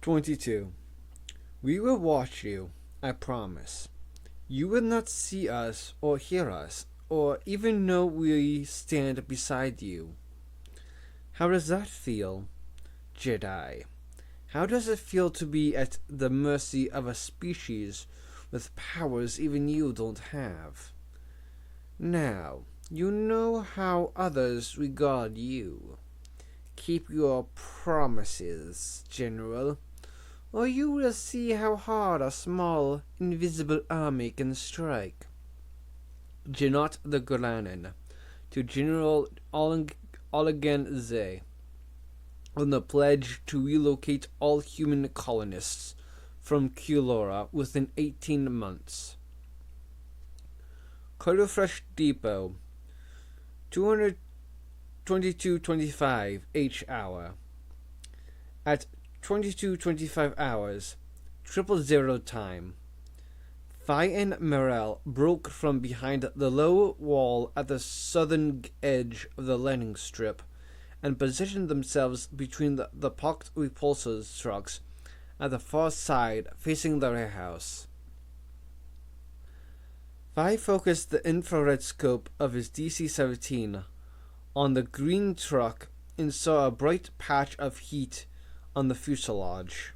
22. We will watch you, I promise. You will not see us or hear us, or even know we stand beside you. How does that feel, Jedi? How does it feel to be at the mercy of a species with powers even you don't have? Now, you know how others regard you. Keep your promises, General, or you will see how hard a small, invisible army can strike. Janot the Granin, to General Olegan Zay, on the pledge to relocate all human colonists from Kulora within 18 months. Cutterfresh Depot, 222.25 H hour. At 22:25 hours, 000 time, Phi and Morel broke from behind the low wall at the southern edge of the landing strip and positioned themselves between the parked repulsor trucks at the far side facing the warehouse. Phi focused the infrared scope of his DC-17 on the green truck and saw a bright patch of heat on the fuselage.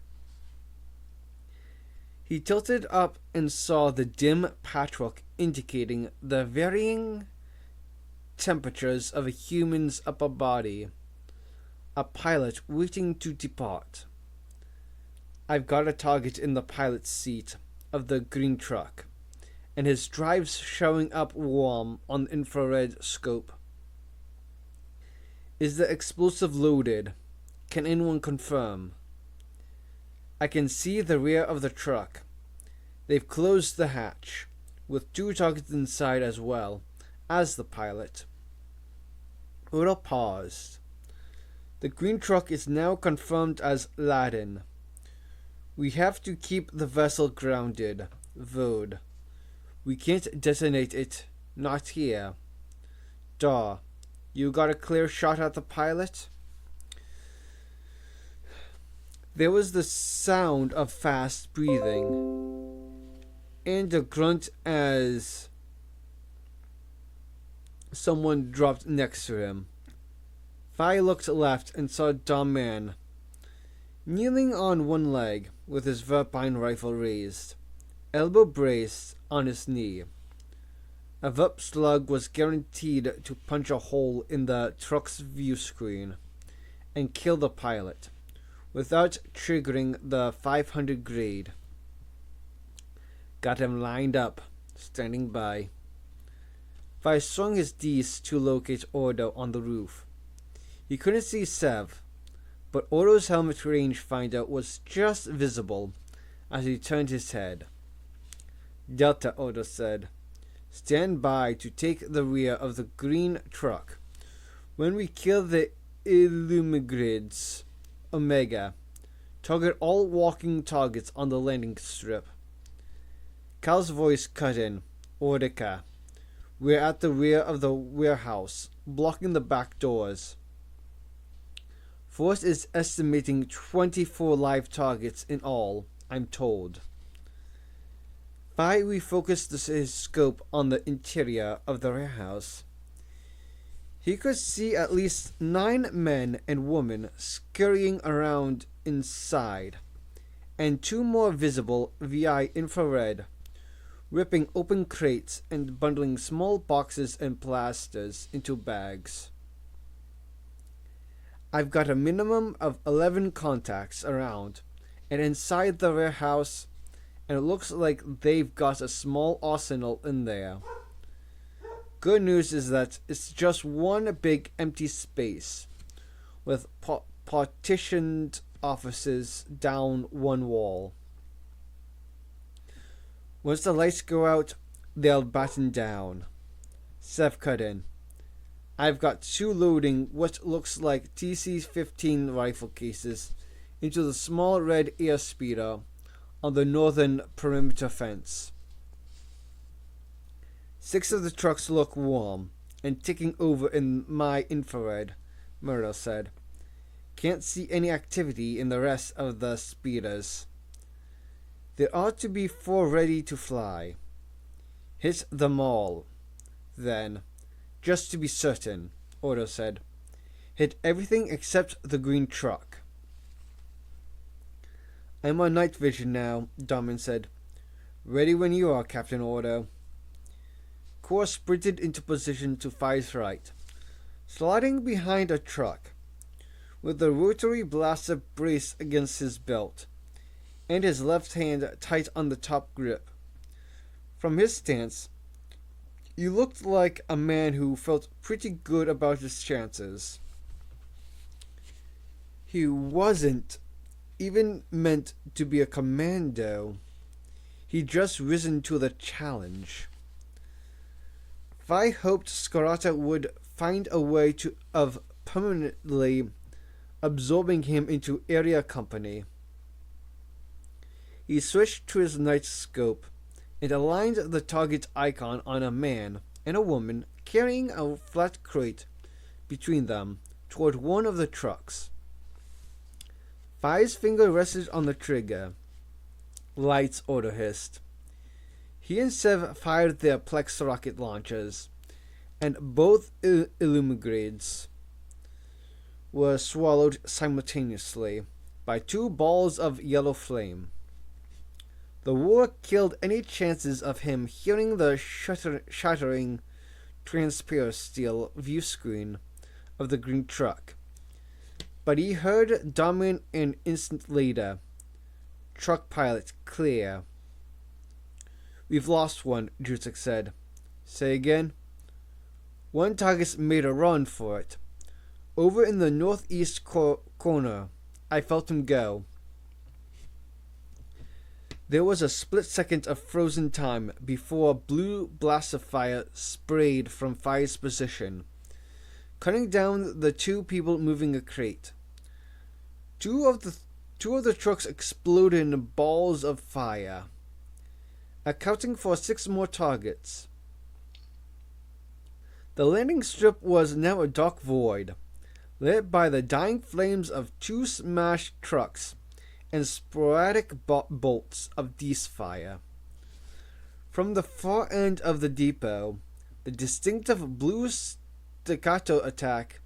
He tilted up and saw the dim patchwork indicating the varying temperatures of a human's upper body. A pilot waiting to depart. I've got a target in the pilot's seat of the green truck, and his drives showing up warm on the infrared scope. Is the explosive loaded? Can anyone confirm? I can see the rear of the truck. They've closed the hatch, with 2 targets inside as well as the pilot. Oda paused. The green truck is now confirmed as laden. We have to keep the vessel grounded, Vode. We can't detonate it, not here. Daw, you got a clear shot at the pilot? There was the sound of fast breathing, and a grunt as someone dropped next to him. Phi looked left and saw a dumb man, kneeling on one leg with his Verpine rifle raised, elbow braced on his knee. A Verp slug was guaranteed to punch a hole in the truck's view screen and kill the pilot, without triggering the 500 grade. Got him lined up, standing by. Phi swung his Ds to locate Ordo on the roof. He couldn't see Sev, but Ordo's helmet rangefinder was just visible as he turned his head. Delta, Ordo said. Stand by to take the rear of the green truck. When we kill the Illumigrids, Omega, target all walking targets on the landing strip. Cal's voice cut in. Ordica. We're at the rear of the warehouse, blocking the back doors. Force is estimating 24 live targets in all, I'm told. Phi refocused his scope on the interior of the warehouse. He could see at least 9 men and women scurrying around inside, and 2 more visible via infrared, ripping open crates and bundling small boxes and plasters into bags. I've got a minimum of 11 contacts around and inside the warehouse, and it looks like they've got a small arsenal in there. Good news is that it's just one big empty space, with partitioned offices down one wall. Once the lights go out, they'll batten down. Sev cut in. I've got 2 loading what looks like TC-15 rifle cases into the small red airspeeder on the northern perimeter fence. 6 of the trucks look warm and ticking over in my infrared, Murdo said. Can't see any activity in the rest of the speeders. There ought to be 4 ready to fly. Hit them all, then, just to be certain, Odo said. Hit everything except the green truck. I'm on night vision now, Darman said. Ready when you are, Captain Odo. Kor sprinted into position to Fi's right, sliding behind a truck, with the rotary blaster braced against his belt, and his left hand tight on the top grip. From his stance, he looked like a man who felt pretty good about his chances. He wasn't even meant to be a commando. He'd just risen to the challenge. Fi hoped Scarata would find a way of permanently absorbing him into area company. He switched to his night scope and aligned the target icon on a man and a woman carrying a flat crate between them toward one of the trucks. Fi's finger rested on the trigger. Lights, Odo hissed. He and Sev fired their Plex rocket launchers, and both Illumigrades were swallowed simultaneously by 2 balls of yellow flame. The war killed any chances of him hearing the shattering transparent steel view screen of the green truck. But he heard Darman an instant later. Truck pilot clear. We've lost one, Drusik said. Say again? One target made a run for it. Over in the northeast corner. I felt him go. There was a split second of frozen time before a blue blast of fire sprayed from Fi's position, cutting down the 2 people moving a crate. Two of the trucks exploded in balls of fire, accounting for 6 more targets. The landing strip was now a dark void, lit by the dying flames of 2 smashed trucks and sporadic bolts of Death's fire. From the far end of the depot, the distinctive blue staccato attack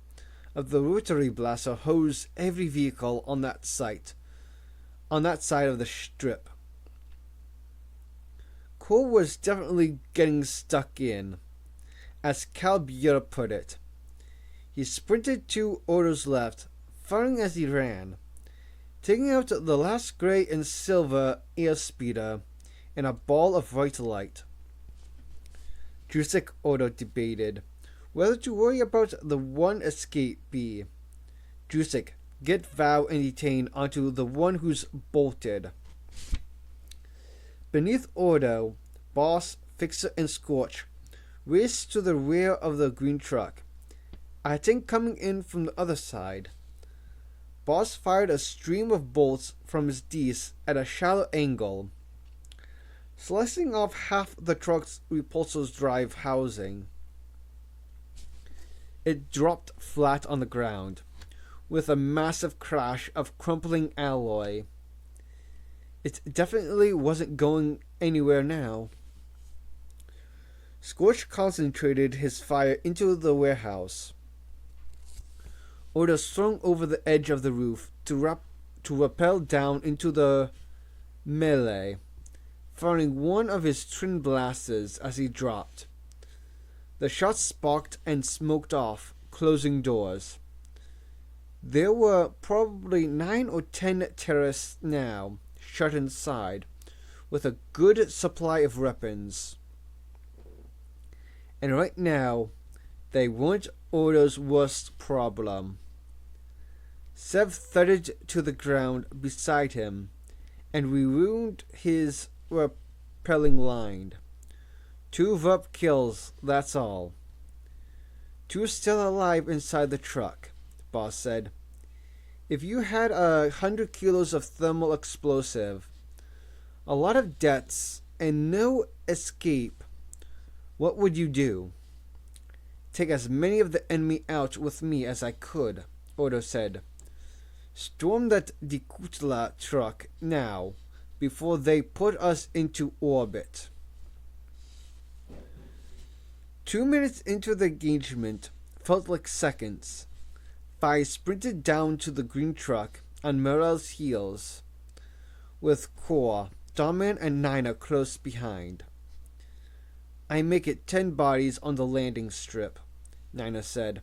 of the rotary blaster hosed every vehicle on that side of the strip. Cole was definitely getting stuck in, as Cal Buer put it. He sprinted to Odo's left, firing as he ran, taking out the last gray and silver airspeeder in a ball of white light. Drusik, Odo debated whether to worry about the one escapee. Drusik, get Vow and Etain onto the one who's bolted. Beneath Odo, Boss, Fixer, and Scorch raced to the rear of the green truck, Etain coming in from the other side. Boss fired a stream of bolts from his Dees at a shallow angle, slicing off half the truck's repulsor's drive housing. It dropped flat on the ground, with a massive crash of crumpling alloy. It definitely wasn't going anywhere now. Scorch concentrated his fire into the warehouse. Odo swung over the edge of the roof to rappel down into the melee, firing one of his twin blasters as he dropped. The shot sparked and smoked off, closing doors. There were probably 9 or 10 terrorists now, shut inside, with a good supply of weapons. And right now, they weren't Odo's worst problem. Sev thudded to the ground beside him, and ruined his rappelling line. 2 Verp kills, that's all. 2 still alive inside the truck, Boss said. If you had 100 kilos of thermal explosive, a lot of deaths, and no escape, what would you do? Take as many of the enemy out with me as I could, Odo said. Storm that Dikutla truck now, before they put us into orbit. 2 minutes into the engagement felt like seconds. Fi sprinted down to the green truck on Morel's heels, with Kor, Daman, and Nina close behind. I make it 10 bodies on the landing strip, Nina said.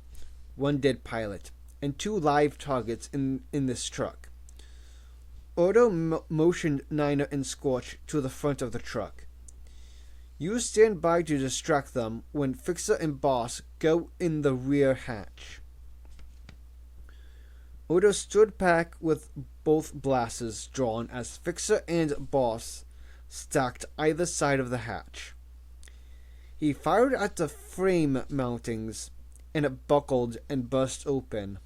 1 dead pilot, and 2 live targets in this truck. Odo motioned Nina and Scorch to the front of the truck. You stand by to distract them when Fixer and Boss go in the rear hatch. Odo stood back with both blasters drawn as Fixer and Boss stacked either side of the hatch. He fired at the frame mountings, and it buckled and burst open.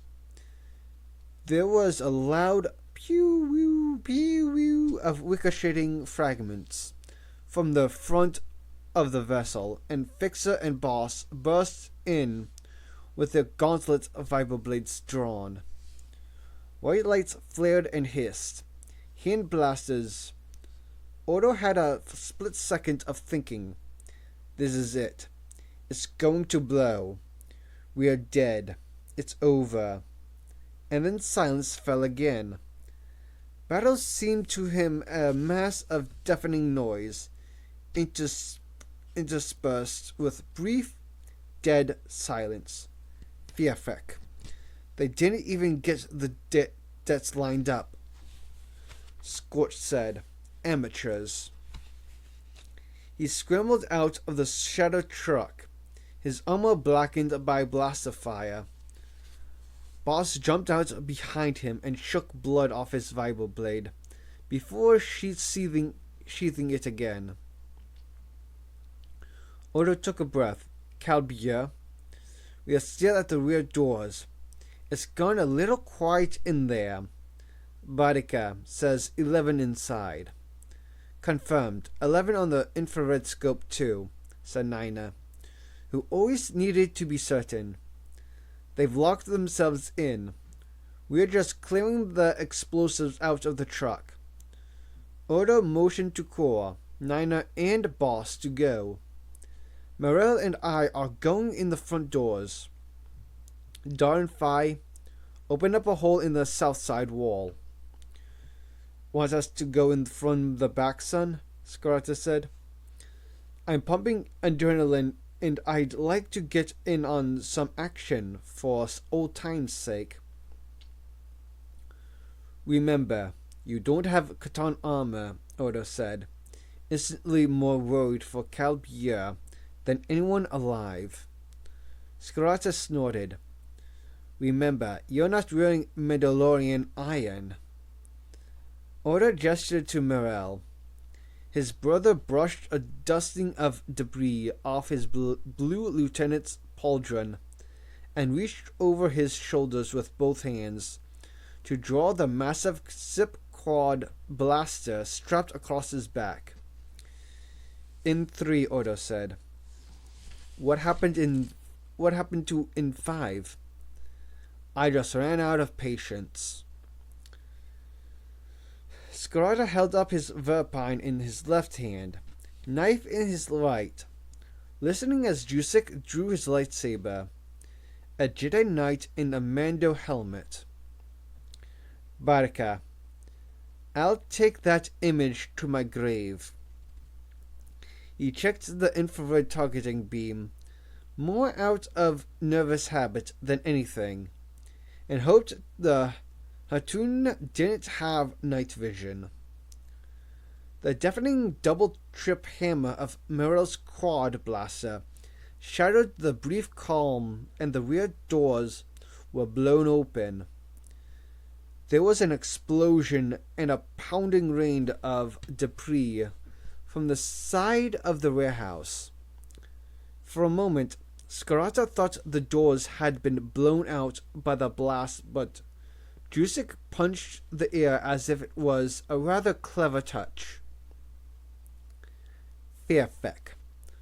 There was a loud pew-whew, pew-whew of ricocheting fragments from the front of the vessel, and Fixer and Boss burst in with their gauntlet vibroblades drawn. White lights flared and hissed. Hand blasters. Odo had a split second of thinking. This is it. It's going to blow. We are dead. It's over. And then silence fell again. Battle seemed to him a mass of deafening noise, interspersed with brief, dead silence. Fiafek. They didn't even get the debts lined up. Scorch said, Amateurs. He scrambled out of the shattered truck, his armor blackened by blaster fire. Boss jumped out behind him and shook blood off his vibroblade before sheathing it again. Odo took a breath. Calbier. We are still at the rear doors. It's gone a little quiet in there. Barica says 11 inside. Confirmed. 11 on the infrared scope too, said Nina, who always needed to be certain. They've locked themselves in. We're just clearing the explosives out of the truck. Odo motioned to Kor, Nina, and Boss to go. Morel and I are going in the front doors. Dar and Fi, open up a hole in the south side wall. Want us to go in from the back, son? Scarata said. I'm pumping adrenaline and I'd like to get in on some action for old time's sake. Remember, you don't have Catan armor, Odo said, instantly more worried for Calbier than anyone alive. Scarata snorted. Remember, you're not wearing Mandalorian iron. Odo gestured to Morel. His brother brushed a dusting of debris off his blue lieutenant's pauldron and reached over his shoulders with both hands to draw the massive zip quad blaster strapped across his back. In 3, Odo said. What happened to in 5? I just ran out of patience. Scarata held up his verpine in his left hand, knife in his right, listening as Jusik drew his lightsaber, a Jedi Knight in a Mando helmet. Barca, I'll take that image to my grave. He checked the infrared targeting beam, more out of nervous habit than anything, and hoped the Hatun didn't have night vision. The deafening double-trip hammer of Morel's quad blaster shattered the brief calm, and the rear doors were blown open. There was an explosion and a pounding rain of debris from the side of the warehouse. For a moment, Scarata thought the doors had been blown out by the blast, but Jusik punched the air as if it was a rather clever touch. Fairfeck.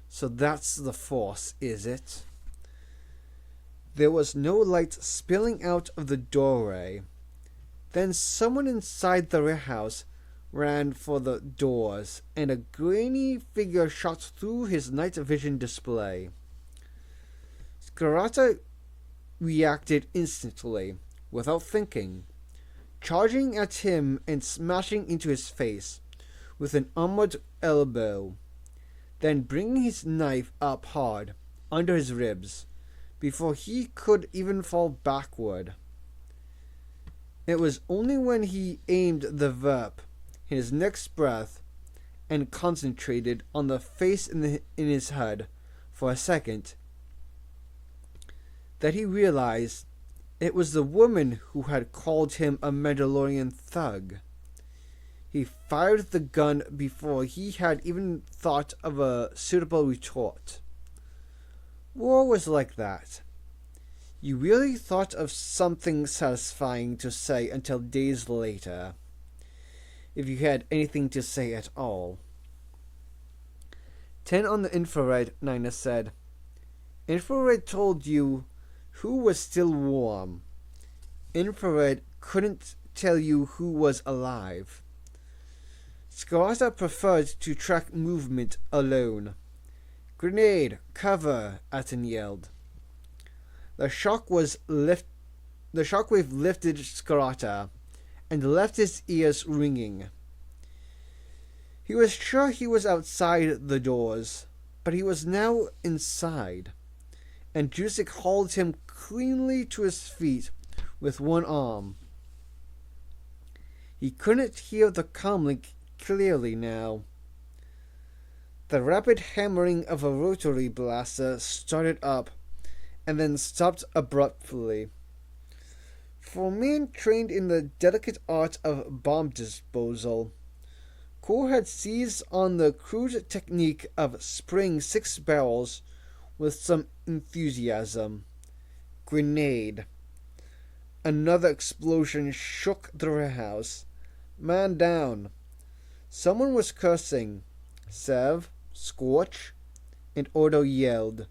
So that's the Force, is it? There was no light spilling out of the doorway. Then someone inside the warehouse ran for the doors, and a grainy figure shot through his night vision display. Scarata reacted instantly, without thinking, charging at him and smashing into his face with an armored elbow, then bringing his knife up hard under his ribs before he could even fall backward. It was only when he aimed the verp in his next breath and concentrated on the face in his head for a second that he realized it was the woman who had called him a Mandalorian thug. He fired the gun before he had even thought of a suitable retort. War was like that. You really thought of something satisfying to say until days later, if you had anything to say at all. 10 on the infrared, Nina said. Infrared told you who was still warm. Infrared couldn't tell you who was alive. Scarata preferred to track movement alone. Grenade! Cover! Atten yelled. The shockwave lifted Scarata and left his ears ringing. He was sure he was outside the doors, but he was now inside, and Jusik hauled him cleanly to his feet with one arm. He couldn't hear the comlink clearly now. The rapid hammering of a rotary blaster started up and then stopped abruptly. For a man trained in the delicate art of bomb disposal, Cole had seized on the crude technique of spraying 6 barrels with some enthusiasm. Grenade. Another explosion shook the warehouse. Man down. Someone was cursing. Sev, Scorch, and Odo yelled.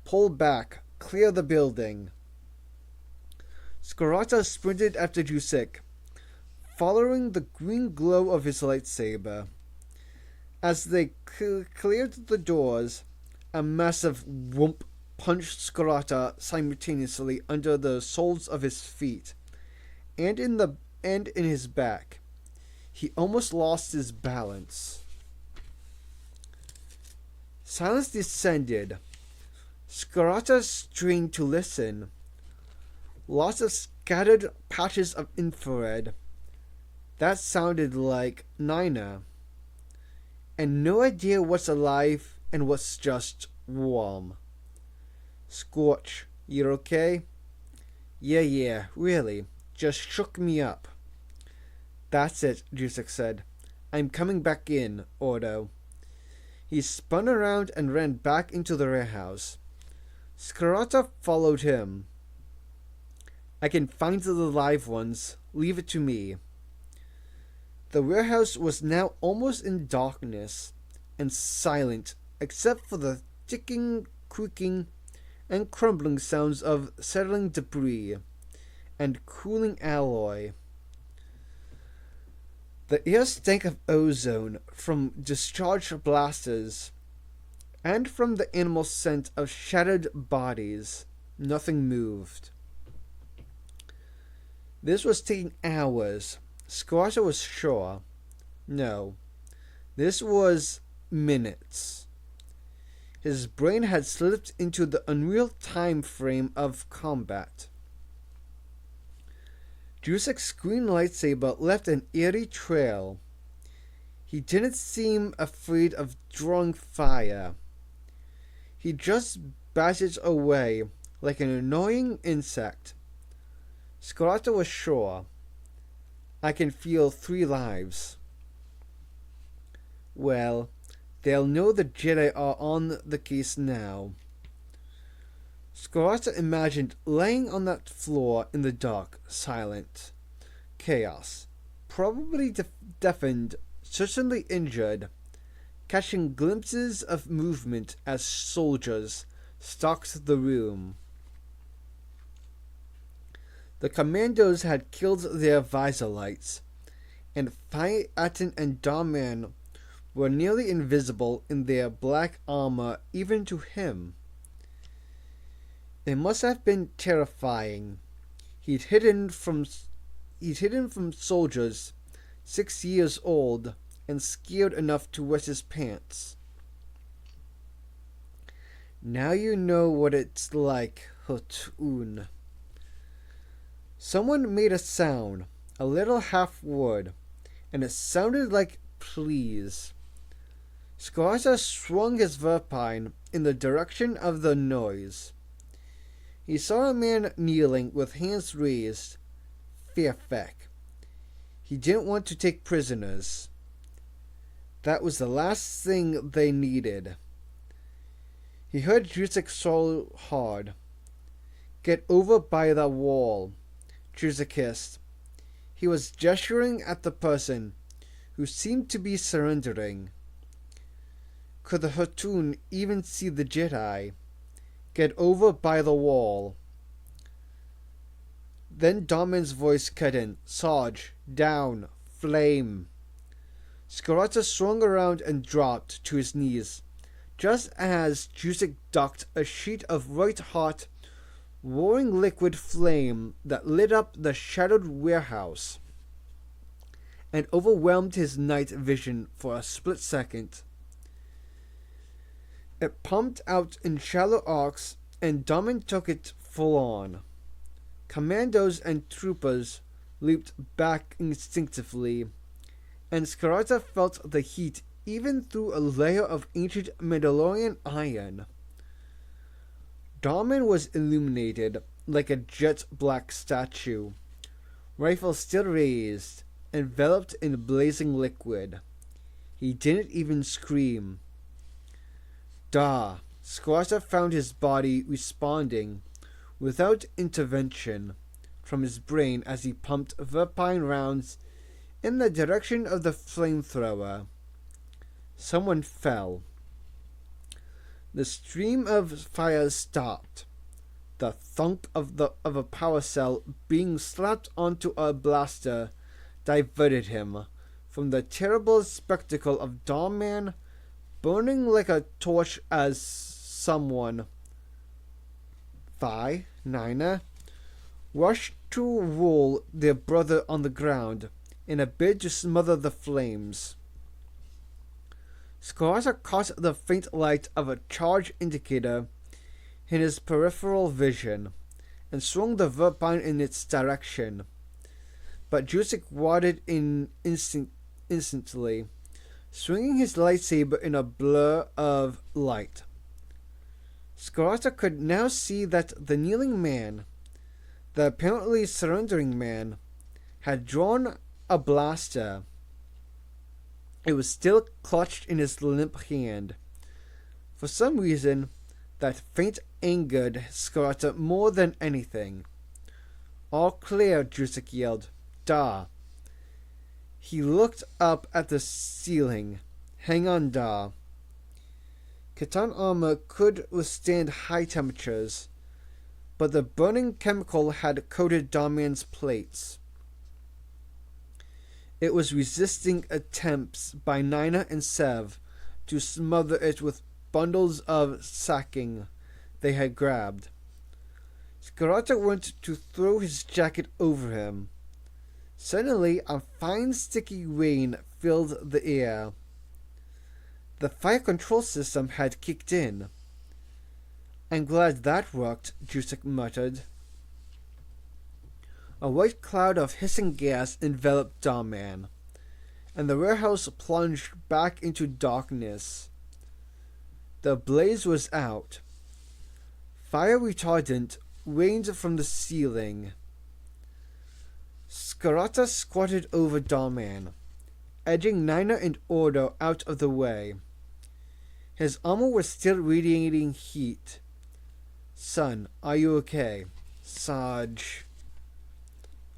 Pull back. Clear the building. Scarata sprinted after Jusik, following the green glow of his lightsaber. As they cleared the doors, a massive whoomp punched Scarata simultaneously under the soles of his feet and in his back. He almost lost his balance. Silence descended. Scarata strained to listen. Lots of scattered patches of infrared. That sounded like Nina. And no idea what's alive and what's just warm. Scorch, you're okay? Yeah, really. Just shook me up. That's it, Jusik said. I'm coming back in, Ordo. He spun around and ran back into the warehouse. Scarata followed him. I can find the live ones. Leave it to me. The warehouse was now almost in darkness and silent except for the ticking, creaking, and crumbling sounds of settling debris and cooling alloy. The air stank of ozone from discharged blasters, and from the animal scent of shattered bodies. Nothing moved. This was taking hours. Scarata was sure. No, this was minutes. His brain had slipped into the unreal time frame of combat. Jusik's green lightsaber left an eerie trail. He didn't seem afraid of drawing fire. He just batted away like an annoying insect. Scarata was sure. I can feel 3 lives. Well, they'll know the Jedi are on the case now. Scarata imagined laying on that floor in the dark, silent. Chaos. Probably deafened, certainly injured, catching glimpses of movement as soldiers stalked the room. The commandos had killed their visor lights, and Phaeton and Darman were nearly invisible in their black armor even to him. It must have been terrifying. He'd hidden from soldiers 6 years old and scared enough to wet his pants. Now you know what it's like, Hotun. Someone made a sound, a little half word, and it sounded like please. Scarza swung his verpine in the direction of the noise. He saw a man kneeling with hands raised. Fairfax. He didn't want to take prisoners. That was the last thing they needed. He heard Drusik swallow hard. Get over by the wall, Drusik hissed. He was gesturing at the person, who seemed to be surrendering. Could the Hotun even see the Jedi? Get over by the wall. Then Darman's voice cut in. Sarge, down, flame. Scarata swung around and dropped to his knees, just as Drusik ducked a sheet of white-hot, roaring liquid flame that lit up the shadowed warehouse and overwhelmed his night vision for a split second. It pumped out in shallow arcs, and Darman took it full on. Commandos and troopers leaped back instinctively, and Scarata felt the heat even through a layer of ancient Mandalorian iron. Darman was illuminated like a jet-black statue, rifle still raised, enveloped in blazing liquid. He didn't even scream. Scarata found his body responding without intervention from his brain as he pumped verpine rounds in the direction of the flamethrower. Someone fell. The stream of fire stopped. The thunk of a power cell being slapped onto a blaster diverted him from the terrible spectacle of Darman burning like a torch as someone, Nina, rushed to roll their brother on the ground in a bid to smother the flames. Scarza caught the faint light of a charge indicator in his peripheral vision and swung the verpine in its direction, but Drusik wadded in instantly, swinging his lightsaber in a blur of light. Scarata could now see that the kneeling man, the apparently surrendering man, had drawn a blaster. It was still clutched in his limp hand. For some reason, that feint angered Scarata more than anything. All clear, Drusik yelled. Da. He looked up at the ceiling. Hang on, Da. Khitan armor could withstand high temperatures, but the burning chemical had coated Darman's plates. It was resisting attempts by Nina and Sev to smother it with bundles of sacking they had grabbed. Scarata went to throw his jacket over him. Suddenly, a fine sticky rain filled the air. The fire control system had kicked in. I'm glad that worked, Drusik muttered. A white cloud of hissing gas enveloped Darman, and the warehouse plunged back into darkness. The blaze was out. Fire retardant rained from the ceiling. Scarata squatted over Darman, edging Nina and Ordo out of the way. His armor was still radiating heat. Son, are you okay? Sarge.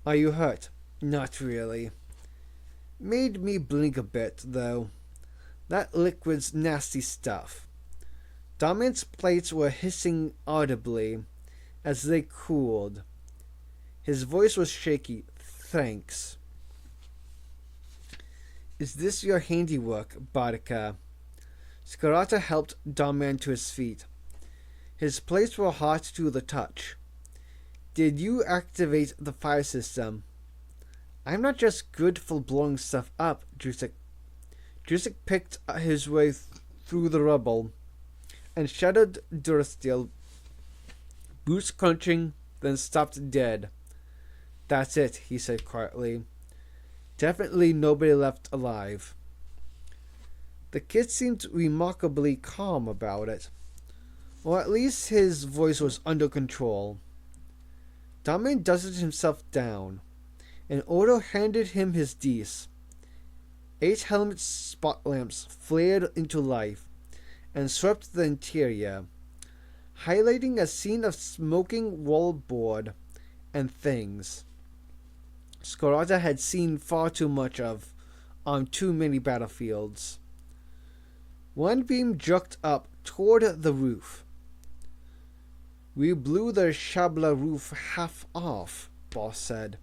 Are you hurt? Not really. Made me blink a bit, though. That liquid's nasty stuff. Darman's plates were hissing audibly as they cooled. His voice was shaky. Thanks. Is this your handiwork, Boudica? Scarata helped Dawnman to his feet. His plates were hot to the touch. Did you activate the fire system? I'm not just good for blowing stuff up, Drusik. Drusik picked his way through the rubble and shattered Durasteel, boots crunching, then stopped dead. That's it, he said quietly. Definitely nobody left alive. The kid seemed remarkably calm about it, or at least his voice was under control. Dawnman dusted himself down, and Odo handed him his dice. 8 helmet spot lamps flared into life and swept the interior, highlighting a scene of smoking wallboard and things Scarata had seen far too much of on too many battlefields. One beam jerked up toward the roof. We blew the Shabla roof half off, Boss said.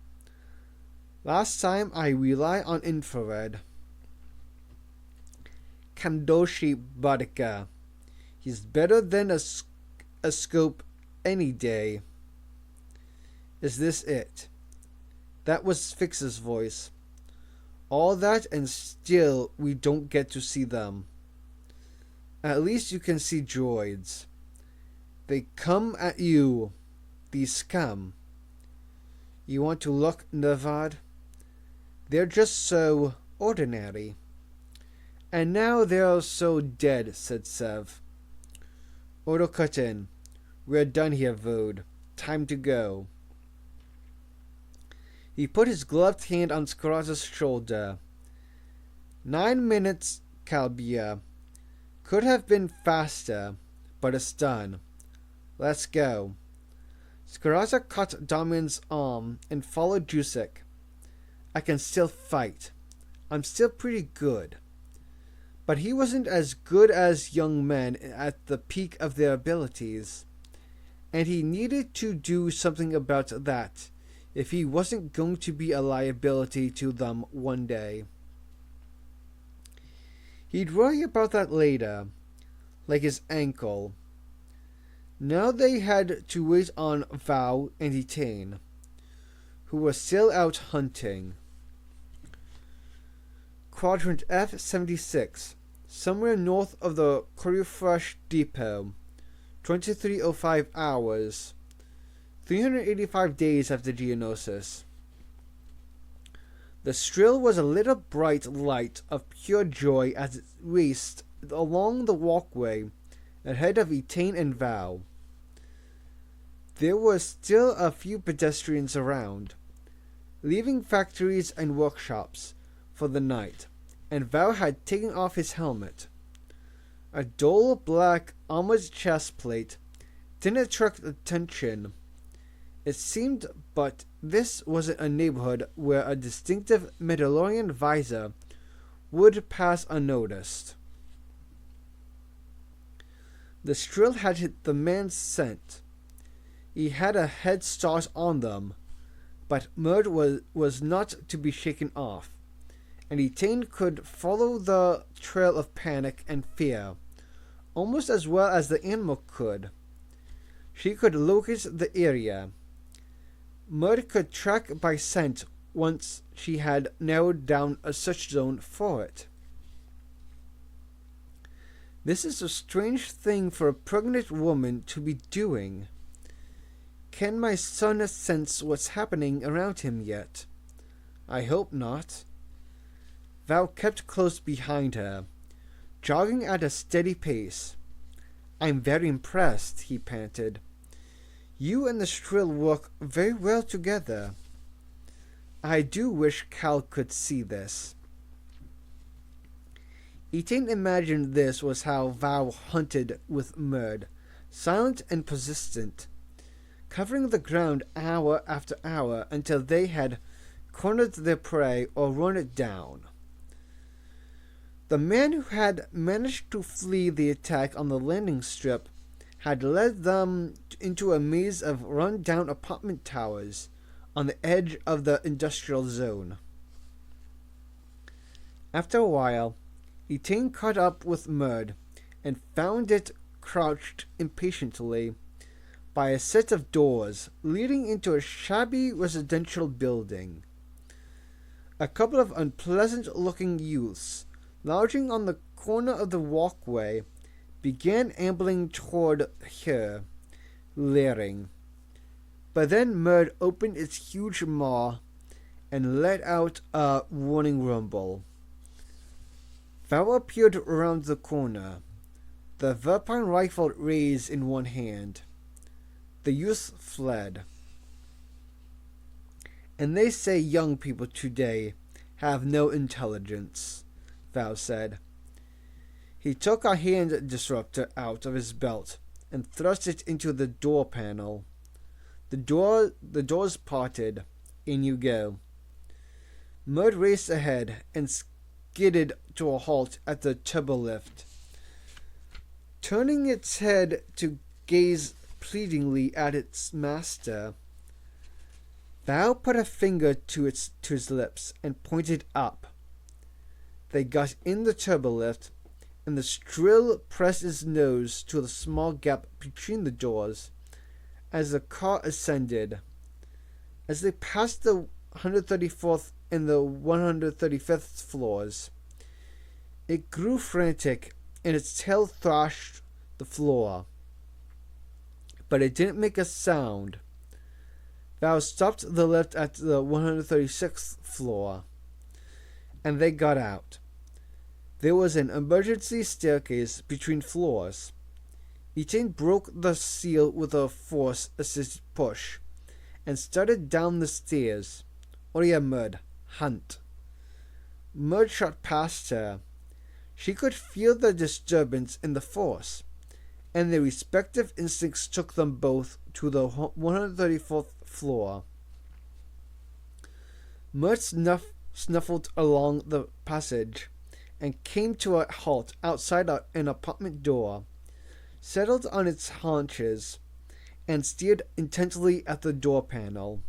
Last time I rely on infrared. Kandoshi Boudica. He's better than a scope any day. Is this it? That was Fix's voice. All that and still we don't get to see them. At least you can see droids. They come at you, these scum. You want to look, Nervad? They're just so ordinary. And now they're so dead, said Sev. Odo cut in. We're done here, Vode. Time to go. He put his gloved hand on Scarata's shoulder. 9 minutes, Calbia. Could have been faster, but it's done. Let's go. Scarata caught Dawnman's arm and followed Drusik. I can still fight. I'm still pretty good. But he wasn't as good as young men at the peak of their abilities, and he needed to do something about that if he wasn't going to be a liability to them one day. He'd worry about that later, like his ankle. Now they had to wait on Val and Etain, who were still out hunting. Quadrant F-76, somewhere north of the Corufresh Depot, 2305 hours, 385 days after Geonosis. The Strill was a little bright light of pure joy as it raced along the walkway ahead of Etain and Val. There were still a few pedestrians around, leaving factories and workshops for the night, and Val had taken off his helmet. A dull black armored chest plate didn't attract attention. It seemed, but this wasn't a neighborhood where a distinctive Mandalorian visor would pass unnoticed. The Strill had hit the man's scent. He had a head start on them, but Murd was not to be shaken off, and Etain could follow the trail of panic and fear almost as well as the animal could. She could locate the area. Murd could track by scent once she had narrowed down a search zone for it. This is a strange thing for a pregnant woman to be doing. Can my son sense what's happening around him yet? I hope not. Val kept close behind her, jogging at a steady pace. I'm very impressed, he panted. You and the Strill work very well together. I do wish Cal could see this. Etain imagined this was how Val hunted with Murd, silent and persistent, covering the ground hour after hour until they had cornered their prey or run it down. The man who had managed to flee the attack on the landing strip had led them into a maze of run-down apartment towers on the edge of the industrial zone. After a while, Etain caught up with Murd and found it crouched impatiently by a set of doors leading into a shabby residential building. A couple of unpleasant-looking youths, lounging on the corner of the walkway, began ambling toward her, leering. But then Murd opened its huge maw and let out a warning rumble. Val appeared around the corner, the Verpine rifle raised in one hand. The youth fled. And they say young people today have no intelligence, Val said. He took a hand disruptor out of his belt and thrust it into the door panel. The doors parted. In you go. Murd raced ahead and skidded to a halt at the turbolift. Turning its head to gaze pleadingly at its master, Val put a finger to his lips and pointed up. They got in the turbolift, and the Strill pressed his nose to the small gap between the doors as the car ascended. As they passed the 134th and the 135th floors, it grew frantic and its tail thrashed the floor. But it didn't make a sound. Val stopped the lift at the 136th floor, and they got out. There was an emergency staircase between floors. Etain broke the seal with a force-assisted push and started down the stairs. Oria Murd, hunt. Murd shot past her. She could feel the disturbance in the force, and their respective instincts took them both to the 134th floor. Murd snuffled along the passage and came to a halt outside an apartment door, settled on its haunches, and stared intently at the door panel.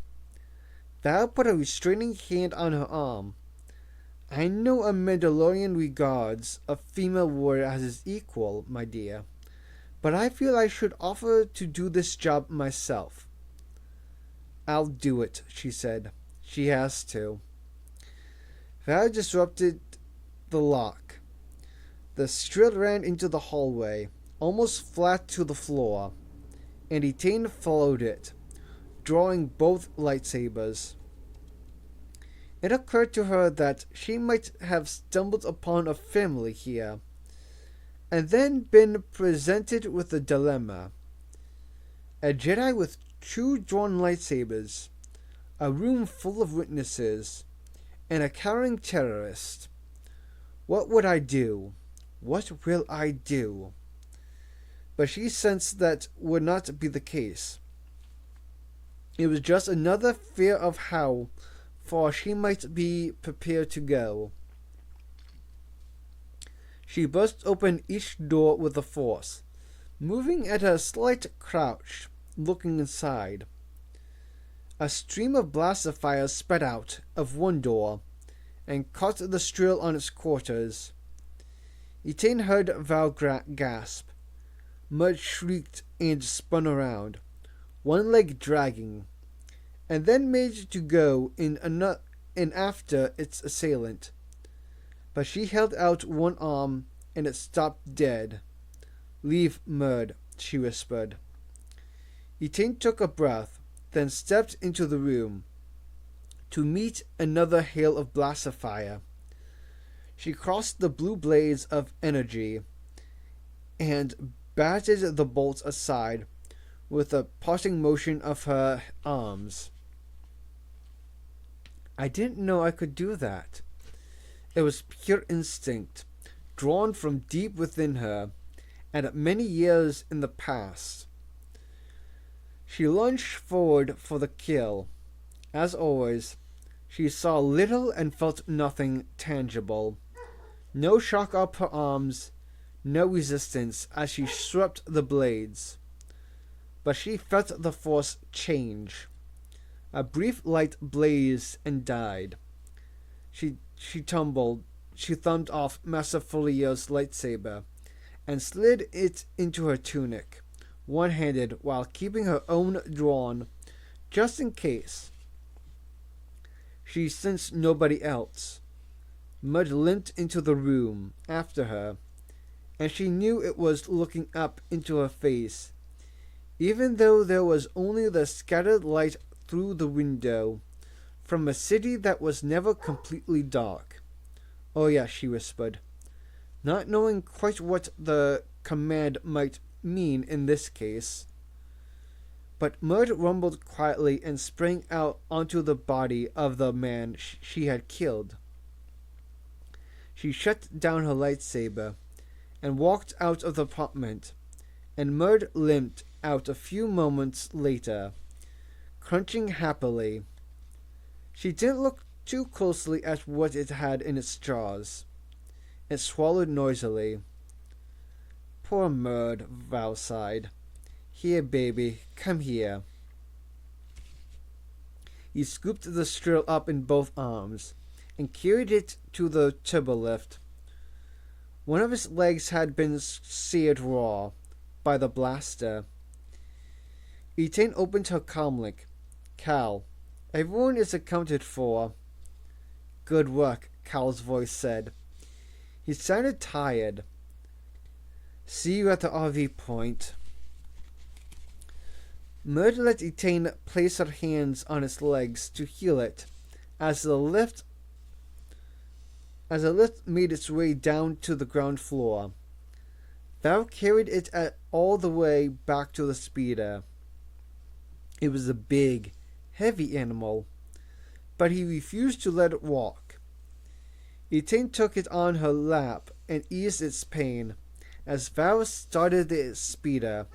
Val put a restraining hand on her arm. I know a Mandalorian regards a female warrior as his equal, my dear, but I feel I should offer to do this job myself. I'll do it, she said. She has to. Val disrupted the lock. The Strill ran into the hallway, almost flat to the floor, and Etain followed it, drawing both lightsabers. It occurred to her that she might have stumbled upon a family here, and then been presented with a dilemma. A Jedi with 2 drawn lightsabers, a room full of witnesses, and a cowering terrorist. What would I do? What will I do? But she sensed that would not be the case. It was just another fear of how far she might be prepared to go. She burst open each door with a force, moving at a slight crouch, looking inside. A stream of blaster fire spread out of one door and caught the Strill on its quarters. Etain heard Val gasp. Murd shrieked and spun around, one leg dragging, and then made to go in after its assailant. But she held out one arm, and it stopped dead. Leave Murd, she whispered. Etain took a breath, then stepped into the room to meet another hail of blaster fire. She crossed the blue blaze of energy and batted the bolts aside with a parting motion of her arms. I didn't know I could do that. It was pure instinct, drawn from deep within her, and many years in the past. She lunged forward for the kill. As always, she saw little and felt nothing tangible. No shock up her arms, no resistance as she swept the blades. But she felt the force change. A brief light blazed and died. She tumbled. She thumbed off Master Folio's lightsaber and slid it into her tunic, one-handed while keeping her own drawn, just in case. She sensed nobody else. Mud limped into the room after her, and she knew it was looking up into her face, even though there was only the scattered light through the window from a city that was never completely dark. "Oh yes," she whispered, not knowing quite what the command might mean in this case. But Mud rumbled quietly and sprang out onto the body of the man she had killed. She shut down her lightsaber and walked out of the apartment, and Mud limped out a few moments later, crunching happily. She didn't look too closely at what it had in its jaws. It swallowed noisily. "Poor Mud," Val sighed. "Here, baby, come here." He scooped the strill up in both arms and carried it to the turbolift. One of his legs had been seared raw by the blaster. Etain opened her comlink. "Cal, everyone is accounted for." "Good work," Cal's voice said. He sounded tired. "See you at the RV point." Mud let Etain place her hands on his legs to heal it as the lift made its way down to the ground floor. Val carried it all the way back to the speeder. It was a big, heavy animal, but he refused to let it walk. Etain took it on her lap and eased its pain as Val started the speeder,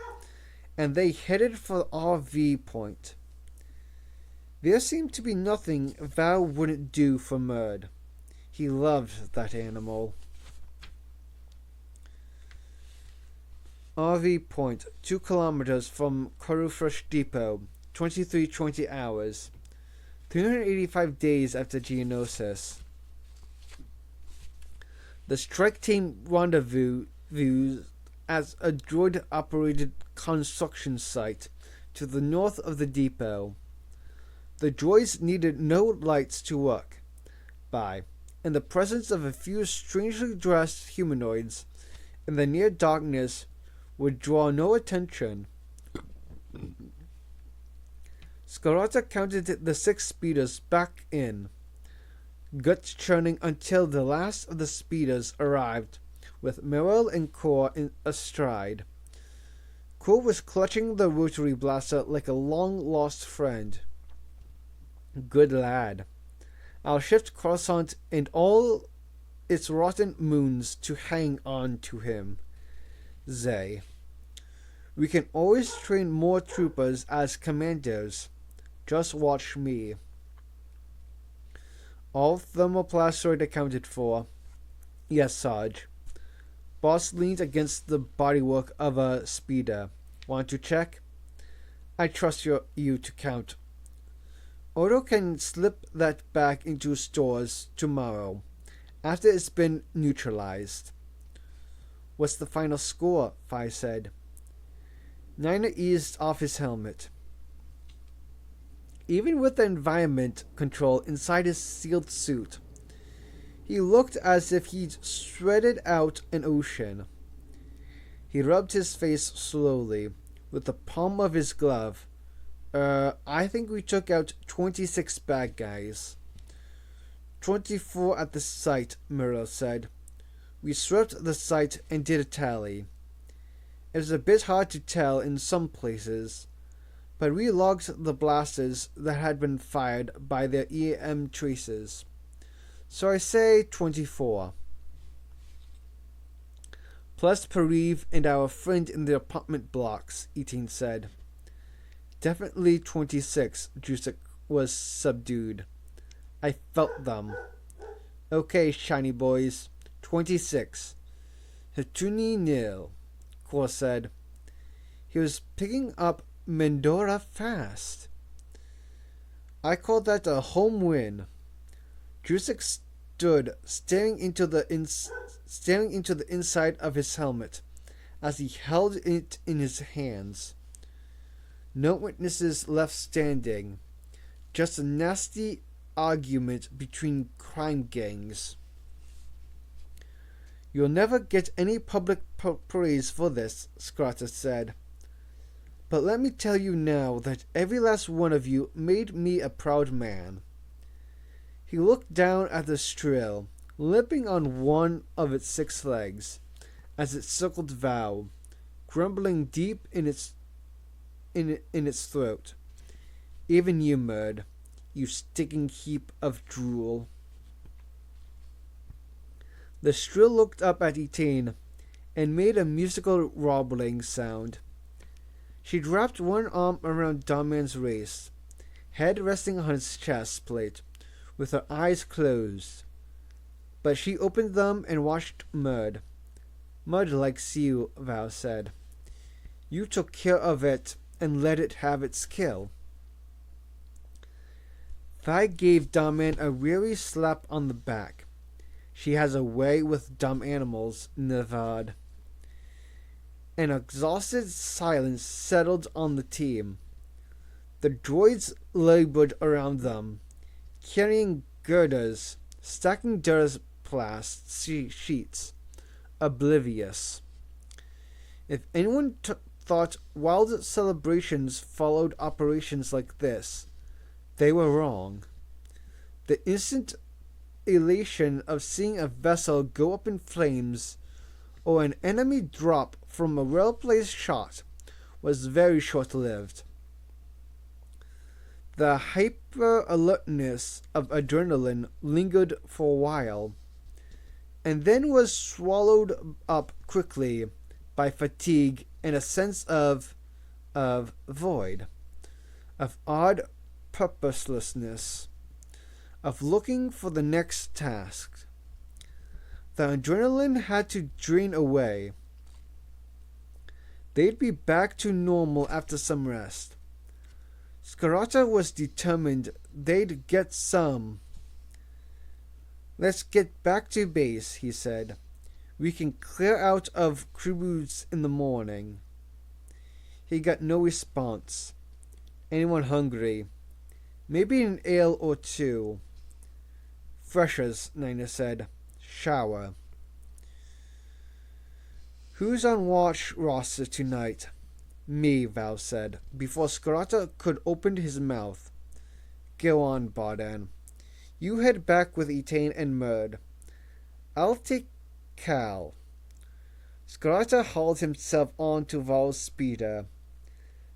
and they headed for the RV point. There seemed to be nothing Val wouldn't do for Mud. He loved that animal. RV point, 2 kilometers from Corufresh Depot, 2320 hours, 385 days after Geonosis. The strike team rendezvous at a droid-operated construction site to the north of the depot. The droids needed no lights to work by, and the presence of a few strangely dressed humanoids in the near darkness would draw no attention. Scarata counted the 6 speeders back in, guts churning until the last of the speeders arrived, with Merrill and Kor astride. Kor was clutching the rotary blaster like a long-lost friend. "Good lad. I'll shift Coruscant and all its rotten moons to hang on to him. Zay. We can always train more troopers as commandos. Just watch me." "All thermoplastoid accounted for." "Yes, Sarge." Boss leaned against the bodywork of a speeder. "Want to check?" "I trust you to count." "Odo can slip that back into stores tomorrow, after it's been neutralized." "What's the final score?" Fi said. Niner eased off his helmet. Even with the environment control inside his sealed suit, he looked as if he'd shredded out an ocean. He rubbed his face slowly with the palm of his glove. I think we took out 26 bad guys." 24 at the site," Murrow said. "We swept the site and did a tally. It was a bit hard to tell in some places, but we logged the blasters that had been fired by their EM traces. So I say 24. "Plus Pariv and our friend in the apartment blocks," Etain said. "Definitely 26, Drusik was subdued. I felt them." "Okay, shiny boys, 26. Hatuni nil," Kor said. He was picking up Mendora fast. I call that a home win. Drusik stood staring into the inside of his helmet as he held it in his hands. No witnesses left standing, just a nasty argument between crime gangs. You'll never get any public praise for this, Skrata said. But let me tell you now that every last one of you made me a proud man. He looked down at the strill, limping on one of its 6 legs, as it circled Val, grumbling deep in its throat. Even you, Murd, you sticking heap of drool. The strill looked up at Etain and made a musical robbling sound. She wrapped one arm around Dawnman's waist, head resting on his chest plate, with her eyes closed. But she opened them and watched Murd. Murd likes you, Val said. You took care of it and let it have its kill. Val gave Dawnman a weary slap on the back. She has a way with dumb animals, Nevad. An exhausted silence settled on the team. The droids labored around them, carrying girders, stacking durslast sheets, oblivious. If anyone thought wild celebrations followed operations like this, they were wrong. The instant elation of seeing a vessel go up in flames or an enemy drop from a well-placed shot was very short-lived. The hyper-alertness of adrenaline lingered for a while, and then was swallowed up quickly by fatigue and a sense of void, of odd purposelessness, of looking for the next task. The adrenaline had to drain away. They'd be back to normal after some rest. Skrata was determined they'd get some. Let's get back to base, he said. We can clear out of Kribuz in the morning. He got no response. Anyone hungry? Maybe an ale or two. Freshers, Nina said. Shower. Who's on watch roster tonight? Me, Val said, before Skrata could open his mouth. Go on, Bardan. You head back with Etain and Murd. I'll take Cal. Skrata hauled himself onto Val's speeder.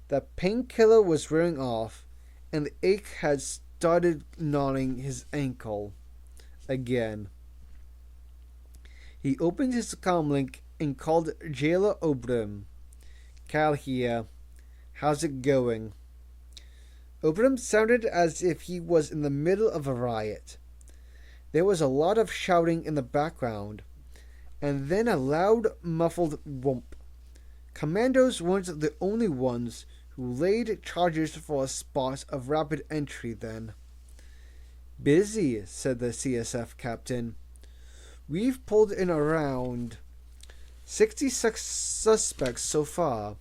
The painkiller was wearing off, and the ache had started gnawing his ankle again. He opened his comlink and called Jailer Obrim. Cal here. How's it going? Obrim sounded as if he was in the middle of a riot. There was a lot of shouting in the background, and then a loud, muffled whoomp. Commandos weren't the only ones who laid charges for a spot of rapid entry then. Busy, said the CSF captain. We've pulled in around 66 suspects so far.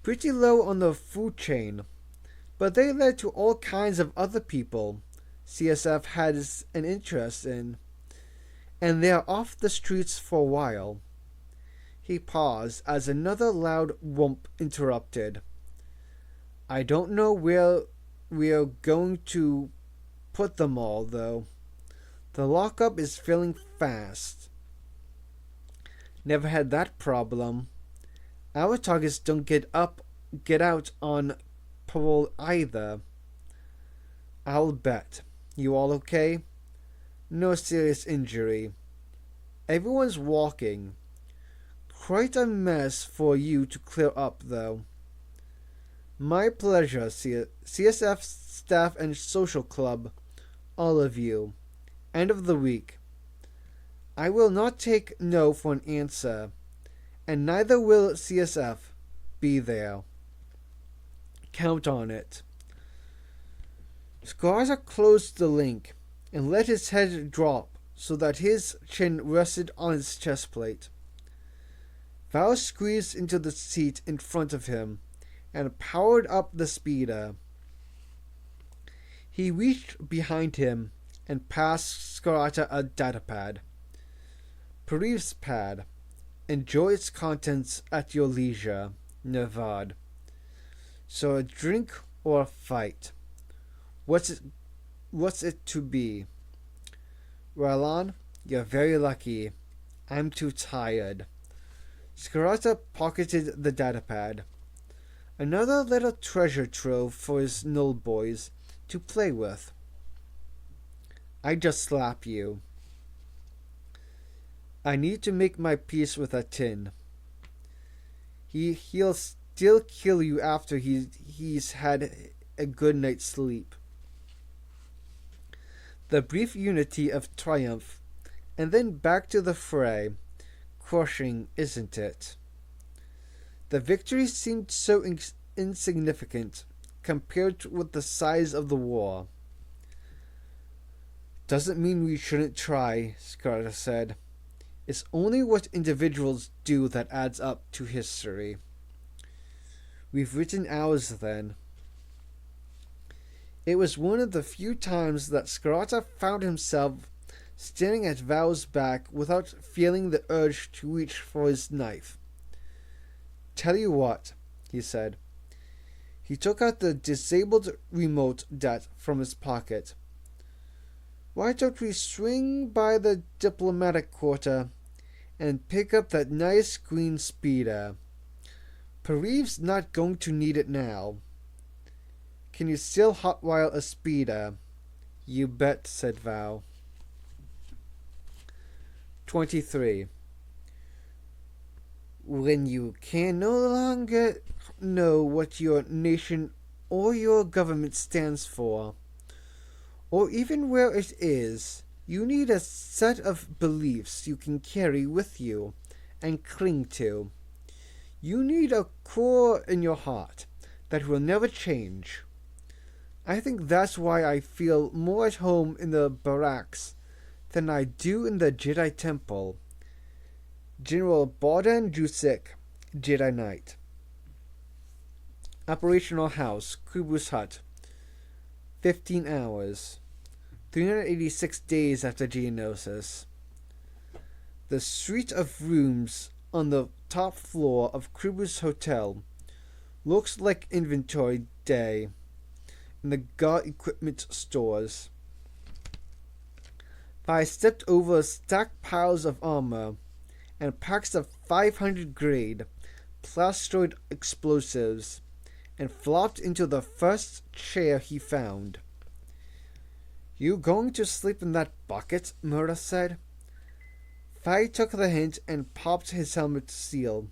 Pretty low on the food chain, but they led to all kinds of other people CSF has an interest in, and they're off the streets for a while. He paused as another loud whoomp interrupted. I don't know where we're going to put them all, though. The lockup is filling fast. Never had that problem. Our targets don't get out on parole either. I'll bet. You all okay? No serious injury. Everyone's walking. Quite a mess for you to clear up, though. My pleasure, CSF staff and social club. All of you. End of the week. I will not take no for an answer, and neither will CSF be there. Count on it. Scarazza closed the link and let his head drop so that his chin rested on his chest plate. Val squeezed into the seat in front of him and powered up the speeder. He reached behind him and passed Scarazza a datapad. Perip's pad. Enjoy its contents at your leisure, Nervad. So a drink or a fight? What's it to be? Ralon, you're very lucky. I'm too tired. Scarazza pocketed the datapad. Another little treasure trove for his null boys to play with. I just slap you. I need to make my peace with that tin. He'll still kill you after he's had a good night's sleep. The brief unity of triumph, and then back to the fray. Crushing, isn't it? The victory seemed so insignificant compared with the size of the war. Doesn't mean we shouldn't try, Scarazza said. It's only what individuals do that adds up to history. We've written ours then. It was one of the few times that Scarazza found himself staring at Val's back without feeling the urge to reach for his knife. Tell you what, he said. He took out the disabled remote dat from his pocket. Why don't we swing by the diplomatic quarter and pick up that nice green speeder? Perip's not going to need it now. Can you still hotwire a speeder? You bet, said Val. 23. When you can no longer know what your nation or your government stands for, or even where it is, you need a set of beliefs you can carry with you and cling to. You need a core in your heart that will never change. I think that's why I feel more at home in the barracks than I do in the Jedi Temple. General Borden Jusek, Jedi Knight. Operational House, Kubu's Hut. 15 hours. 386 days after Geonosis. The suite of rooms on the top floor of Kubu's hotel looks like inventory day in the guard equipment stores. I stepped over stacked piles of armor and packs of 500 grade plastoid explosives and flopped into the first chair he found. You going to sleep in that bucket? Murda said. Fai took the hint and popped his helmet seal,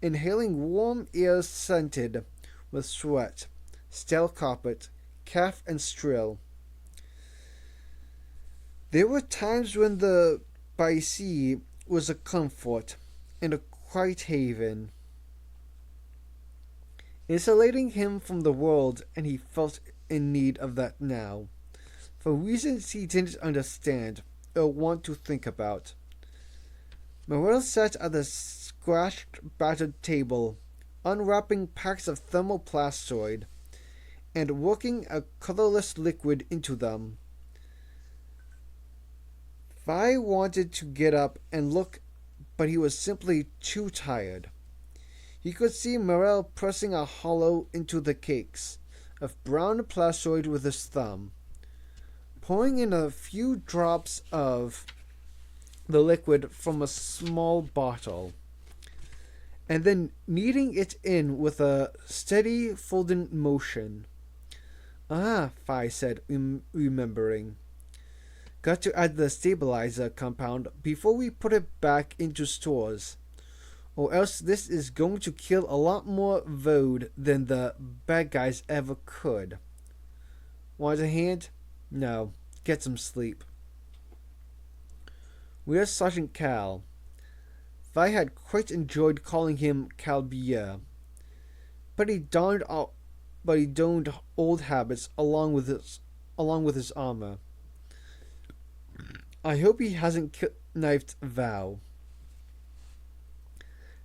inhaling warm air scented with sweat, stale carpet, calf and strill. There were times when the by sea was a comfort and a quiet haven, insulating him from the world, and he felt in need of that now, for reasons he didn't understand or want to think about. Morel sat at the scratched, battered table, unwrapping packs of thermoplastoid and working a colorless liquid into them. Vi wanted to get up and look, but he was simply too tired. He could see Morel pressing a hollow into the cakes of brown plastoid with his thumb, pouring in a few drops of the liquid from a small bottle, and then kneading it in with a steady folding motion. Ah, Vi said, remembering. Got to add the stabilizer compound before we put it back into stores, or else this is going to kill a lot more Vode than the bad guys ever could. Want a hand? No. Get some sleep. Where's Sergeant Cal? Vi had quite enjoyed calling him Calbier, but he donned old habits along with along with his armor. I hope he hasn't knifed Val.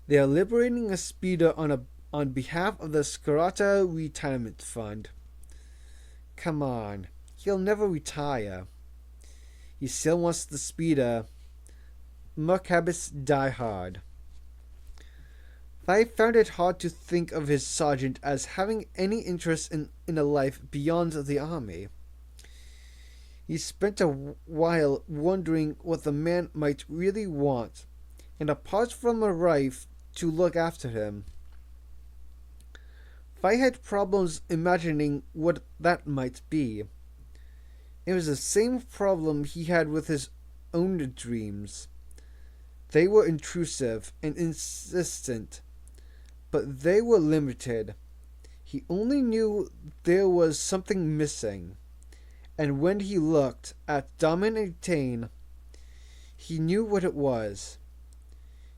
They are liberating a speeder on behalf of the Scarata Retirement Fund. Come on, he'll never retire. He still wants the speeder. Mercabus die hard. I found it hard to think of his sergeant as having any interest in a life beyond the army. He spent a while wondering what the man might really want, and apart from a wife to look after him, I had problems imagining what that might be. It was the same problem he had with his own dreams. They were intrusive and insistent, but they were limited. He only knew there was something missing, and when he looked at Daman and Tane, he knew what it was.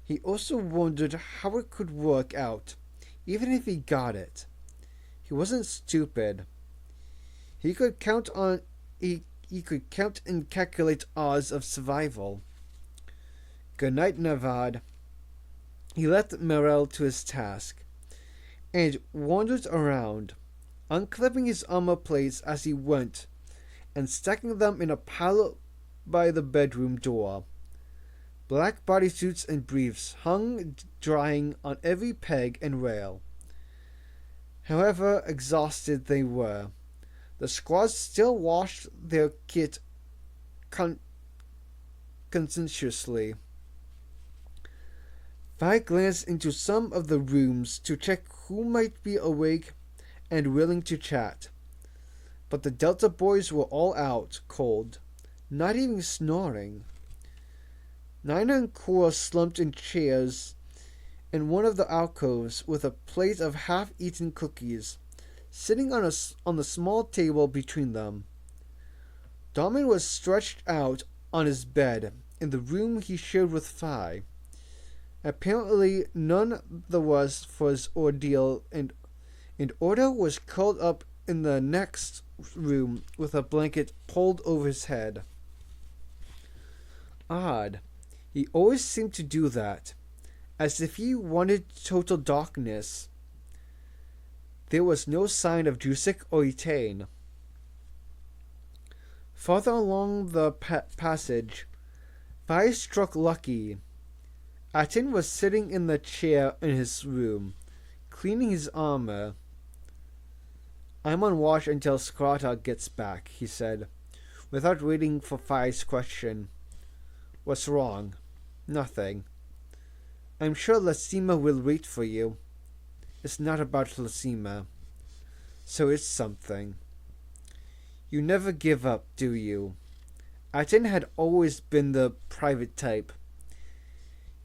He also wondered how it could work out, even if he got it. He wasn't stupid. He could count and calculate odds of survival. Good night, Navad. He left Morel to his task, and wandered around, unclipping his armor plates as he went, and stacking them in a pile by the bedroom door. Black bodysuits and briefs hung drying on every peg and rail. However exhausted they were, the squads still washed their kit conscientiously. I glanced into some of the rooms to check who might be awake and willing to chat, but the Delta boys were all out cold, not even snoring. Nina and Cora slumped in chairs in one of the alcoves with a plate of half-eaten cookies sitting on the small table between them. Daman was stretched out on his bed in the room he shared with Phi. Apparently none the worse for his ordeal, and Ordo was curled up in the next room with a blanket pulled over his head. Odd. He always seemed to do that, as if he wanted total darkness. There was no sign of Jusik or Etane. Farther along the passage, Phi struck lucky. Atin was sitting in the chair in his room, cleaning his armor. I'm on watch until Skrata gets back, he said, without waiting for Phi's question. What's wrong? Nothing. I'm sure Lasima will wait for you. It's not about Lasima. So it's something. You never give up, do you? Atin had always been the private type.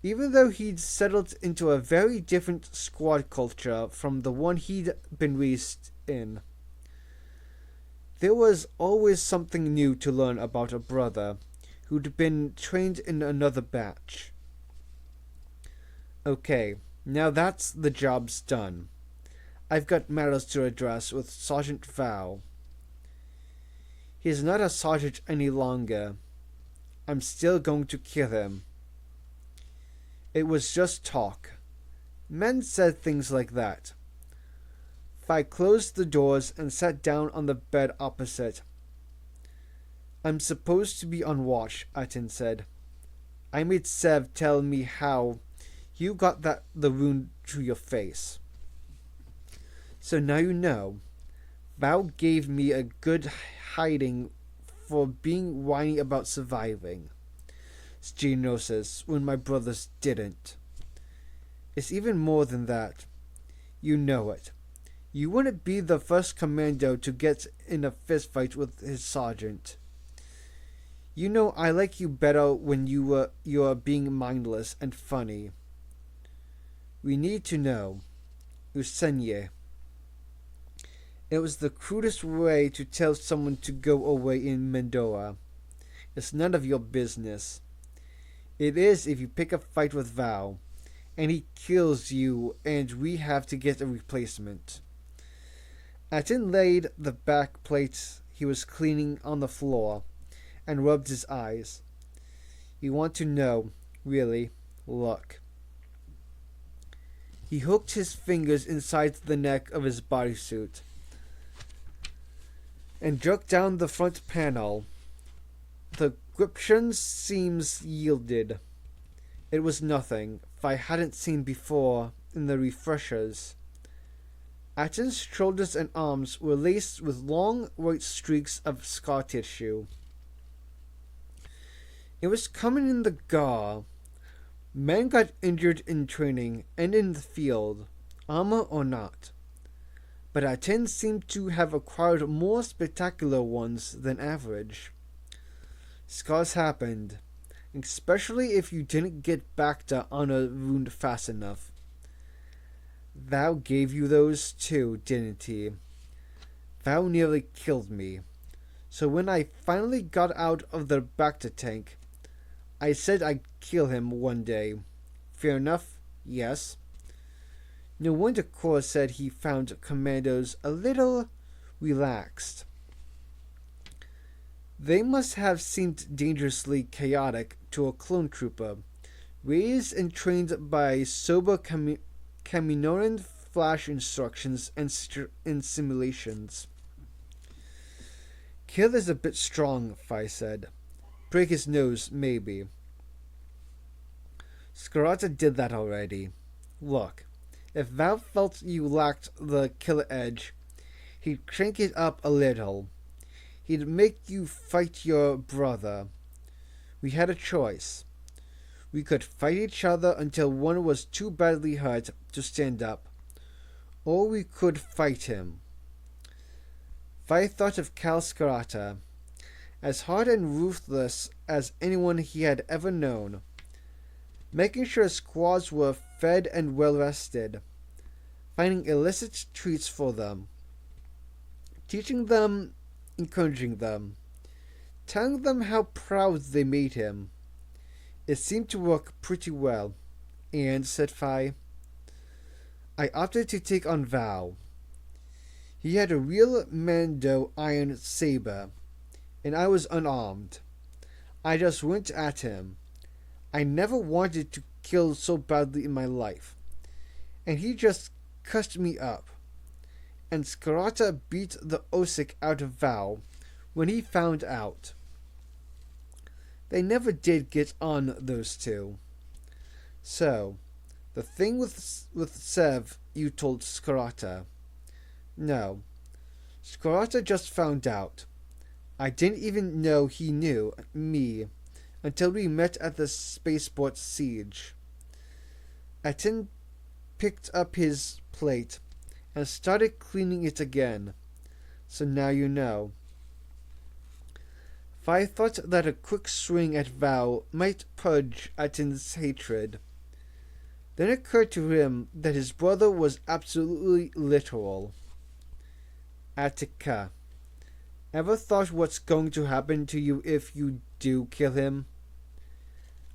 Even though he'd settled into a very different squad culture from the one he'd been raised in, there was always something new to learn about a brother who'd been trained in another batch. Okay, now that's the job's done. I've got matters to address with Sergeant Val. He's not a sergeant any longer. I'm still going to kill him. It was just talk. Men said things like that. I closed the doors and sat down on the bed opposite. I'm supposed to be on watch, Atin said. I made Sev tell me how you got the wound to your face. So now you know. Val gave me a good hiding for being whiny about surviving Genosis when my brothers didn't. It's even more than that. You know it. You wouldn't be the first commando to get in a fistfight with his sergeant. You know I like you better when you're being mindless and funny. We need to know. Usenye. It was the crudest way to tell someone to go away in Mendoa. It's none of your business. It is if you pick a fight with Val, and he kills you, and we have to get a replacement. Atin laid the back plate he was cleaning on the floor and rubbed his eyes. You want to know, really? Look. He hooked his fingers inside the neck of his bodysuit and jerked down the front panel. The gription seams yielded. It was nothing I hadn't seen before in the refreshers. Aten's shoulders and arms were laced with long white streaks of scar tissue. It was common in the GAR. Men got injured in training and in the field, armor or not. But Aten seemed to have acquired more spectacular ones than average. Scars happened, especially if you didn't get Bacta on a wound fast enough. Val gave you those too, didn't he? Val nearly killed me. So when I finally got out of the Bacta tank, I said I'd kill him one day. Fair enough, yes. No wonder Cora said he found Commandos a little relaxed. They must have seemed dangerously chaotic to a clone trooper, raised and trained by sober Kaminoran flash instructions and simulations. Kill is a bit strong, Fi said. Break his nose, maybe. Scarata did that already. Look, if Val felt you lacked the killer edge, he'd crank it up a little. He'd make you fight your brother. We had a choice. We could fight each other until one was too badly hurt to stand up, or we could fight him. Vi thought of Cal Scarata, as hard and ruthless as anyone he had ever known, making sure squads were fed and well rested, finding illicit treats for them, teaching them, encouraging them, telling them how proud they made him. It seemed to work pretty well, and, said Fi, I opted to take on Val. He had a real Mando iron saber, and I was unarmed. I just went at him. I never wanted to kill so badly in my life, and he just cussed me up. And Scarata beat the Osik out of Val when he found out. They never did get on, those two. So, the thing with Sev you told Scarata. No, Scarata just found out. I didn't even know he knew me until we met at the spaceport siege. Aten picked up his plate and started cleaning it again. So now you know. Fi thought that a quick swing at Val might purge Aten's hatred. Then it occurred to him that his brother was absolutely literal. Attica, ever thought what's going to happen to you if you do kill him?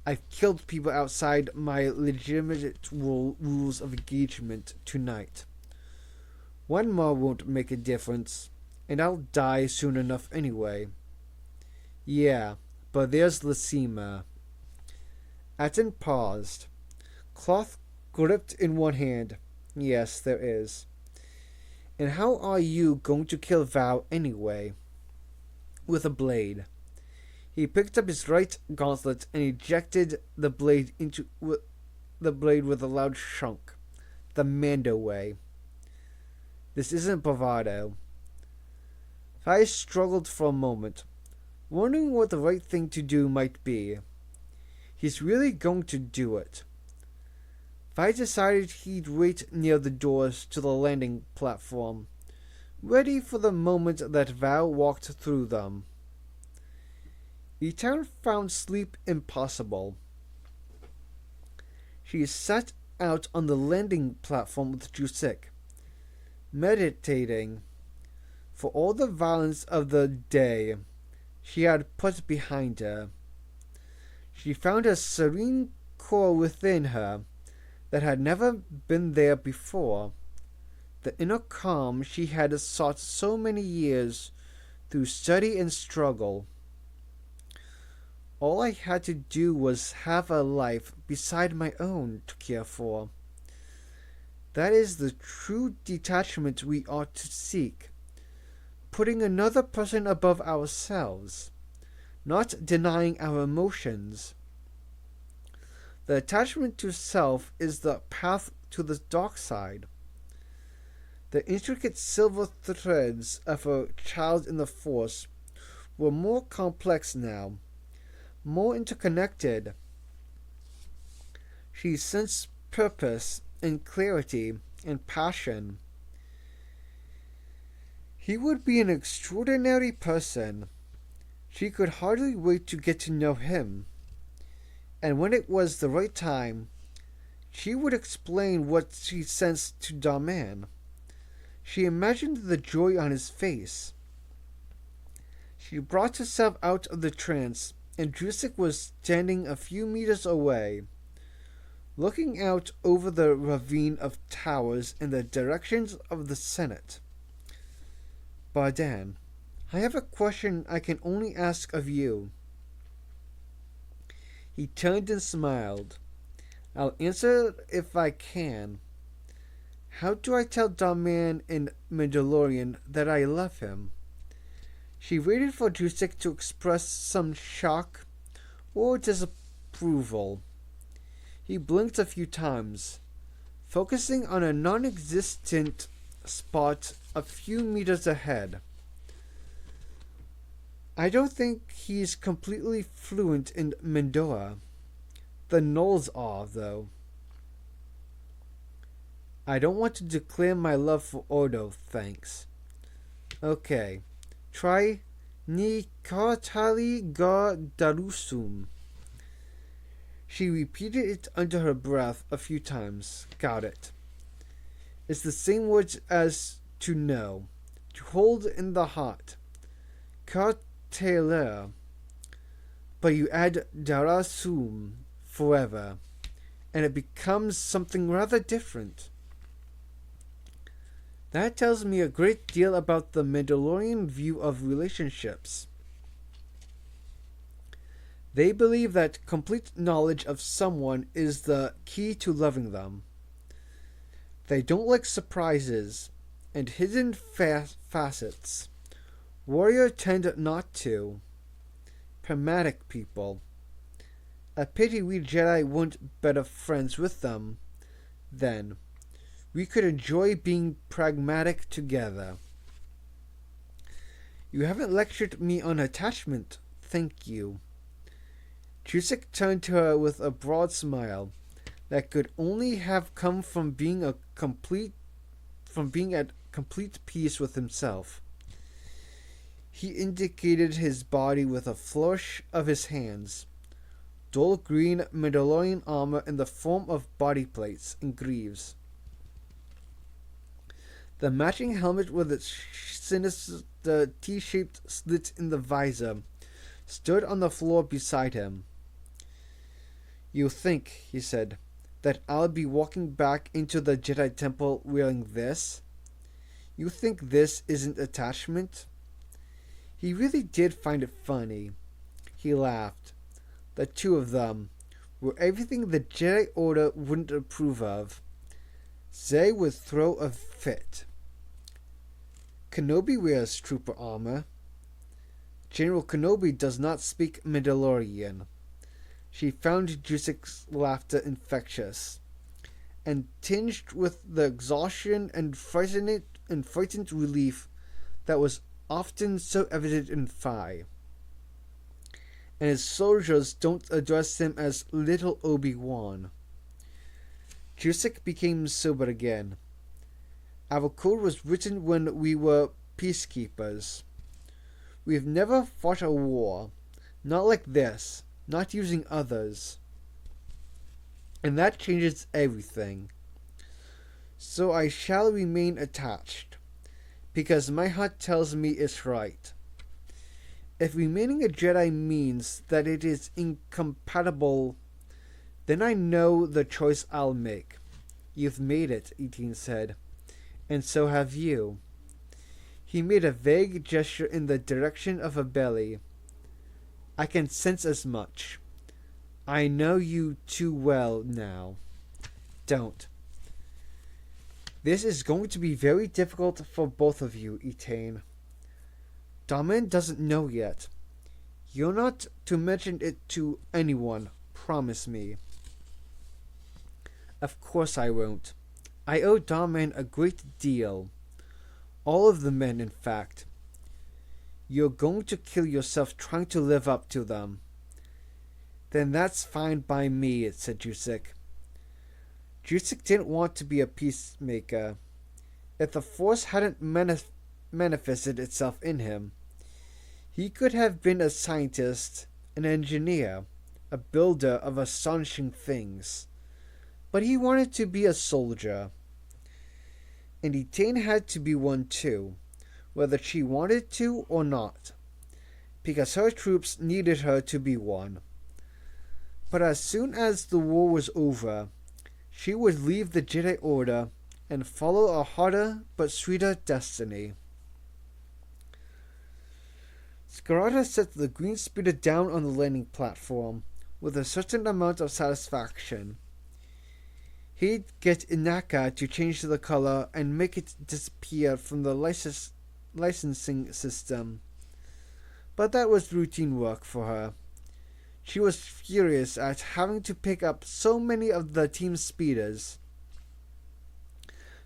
I've killed people outside my legitimate rules of engagement tonight. One more won't make a difference, and I'll die soon enough anyway. Yeah, but there's Lacima. Aten paused, cloth gripped in one hand. Yes, there is. And how are you going to kill Val anyway? With a blade. He picked up his right gauntlet and ejected the blade with a loud shunk. The Mando way. This isn't bravado. Fi struggled for a moment, wondering what the right thing to do might be. He's really going to do it. Fi decided he'd wait near the doors to the landing platform, ready for the moment that Val walked through them. Etan found sleep impossible. She sat out on the landing platform with Jusik, meditating. For all the violence of the day she had put behind her, she found a serene core within her that had never been there before, the inner calm she had sought so many years through study and struggle. All I had to do was have a life beside my own to care for. That is the true detachment we ought to seek, putting another person above ourselves, not denying our emotions. The attachment to self is the path to the dark side. The intricate silver threads of a child in the Force were more complex now, more interconnected. She sensed purpose and clarity and passion. He would be an extraordinary person. She could hardly wait to get to know him. And when it was the right time, she would explain what she sensed to Daman. She imagined the joy on his face. She brought herself out of the trance, and Drusik was standing a few meters away, looking out over the ravine of towers in the directions of the Senate. Bardan, I have a question I can only ask of you. He turned and smiled. I'll answer if I can. How do I tell Daman in Mandalorian that I love him? She waited for Drusik to express some shock or disapproval. He blinked a few times, focusing on a non-existent spot a few meters ahead. I don't think he's completely fluent in Mandora. The Knolls are, though. I don't want to declare my love for Ordo, thanks. Okay. Try Ni Kartali Gar Darusum. She repeated it under her breath a few times. Got it. It's the same words as to know, to hold in the heart. Karteler. But you add Darasum, forever, and it becomes something rather different. That tells me a great deal about the Mandalorian view of relationships. They believe that complete knowledge of someone is the key to loving them. They don't like surprises and hidden facets. Warriors tend not to. Pragmatic people. A pity we Jedi weren't better friends with them. Then we could enjoy being pragmatic together. You haven't lectured me on attachment, thank you. Drusik turned to her with a broad smile that could only have come from being at complete peace with himself. He indicated his body with a flourish of his hands. Dull green Mandalorian armor in the form of body plates and greaves. The matching helmet with its sinister T-shaped slit in the visor stood on the floor beside him. You think, he said, that I'll be walking back into the Jedi Temple wearing this? You think this isn't attachment? He really did find it funny. He laughed. The two of them were everything the Jedi Order wouldn't approve of. They would throw a fit. Kenobi wears trooper armor. General Kenobi does not speak Mandalorian. She found Drusik's laughter infectious, and tinged with the exhaustion and frightened relief that was often so evident in Phi. And his soldiers don't address him as Little Obi-Wan. Drusik became sober again. Our code was written when we were peacekeepers. We've never fought a war, not like this, not using others. And that changes everything. So I shall remain attached, because my heart tells me it's right. If remaining a Jedi means that it is incompatible, then I know the choice I'll make. You've made it, Etin said, and so have you. He made a vague gesture in the direction of her belly. I can sense as much. I know you too well now. Don't. This is going to be very difficult for both of you, Etain. Daman doesn't know yet. You're not to mention it to anyone, promise me. Of course I won't. I owe Daman a great deal. All of the men, in fact. You're going to kill yourself trying to live up to them. Then that's fine by me, said Jusik. Jusik didn't want to be a peacemaker. If the Force hadn't manifested itself in him, he could have been a scientist, an engineer, a builder of astonishing things. But he wanted to be a soldier. And Etain had to be one too, whether she wanted to or not, because her troops needed her to be one. But as soon as the war was over, she would leave the Jedi Order and follow a harder but sweeter destiny. Scarata set the green speeder down on the landing platform with a certain amount of satisfaction. He'd get Inaka to change the color and make it disappear from the licensing system. But that was routine work for her. She was furious at having to pick up so many of the team's speeders,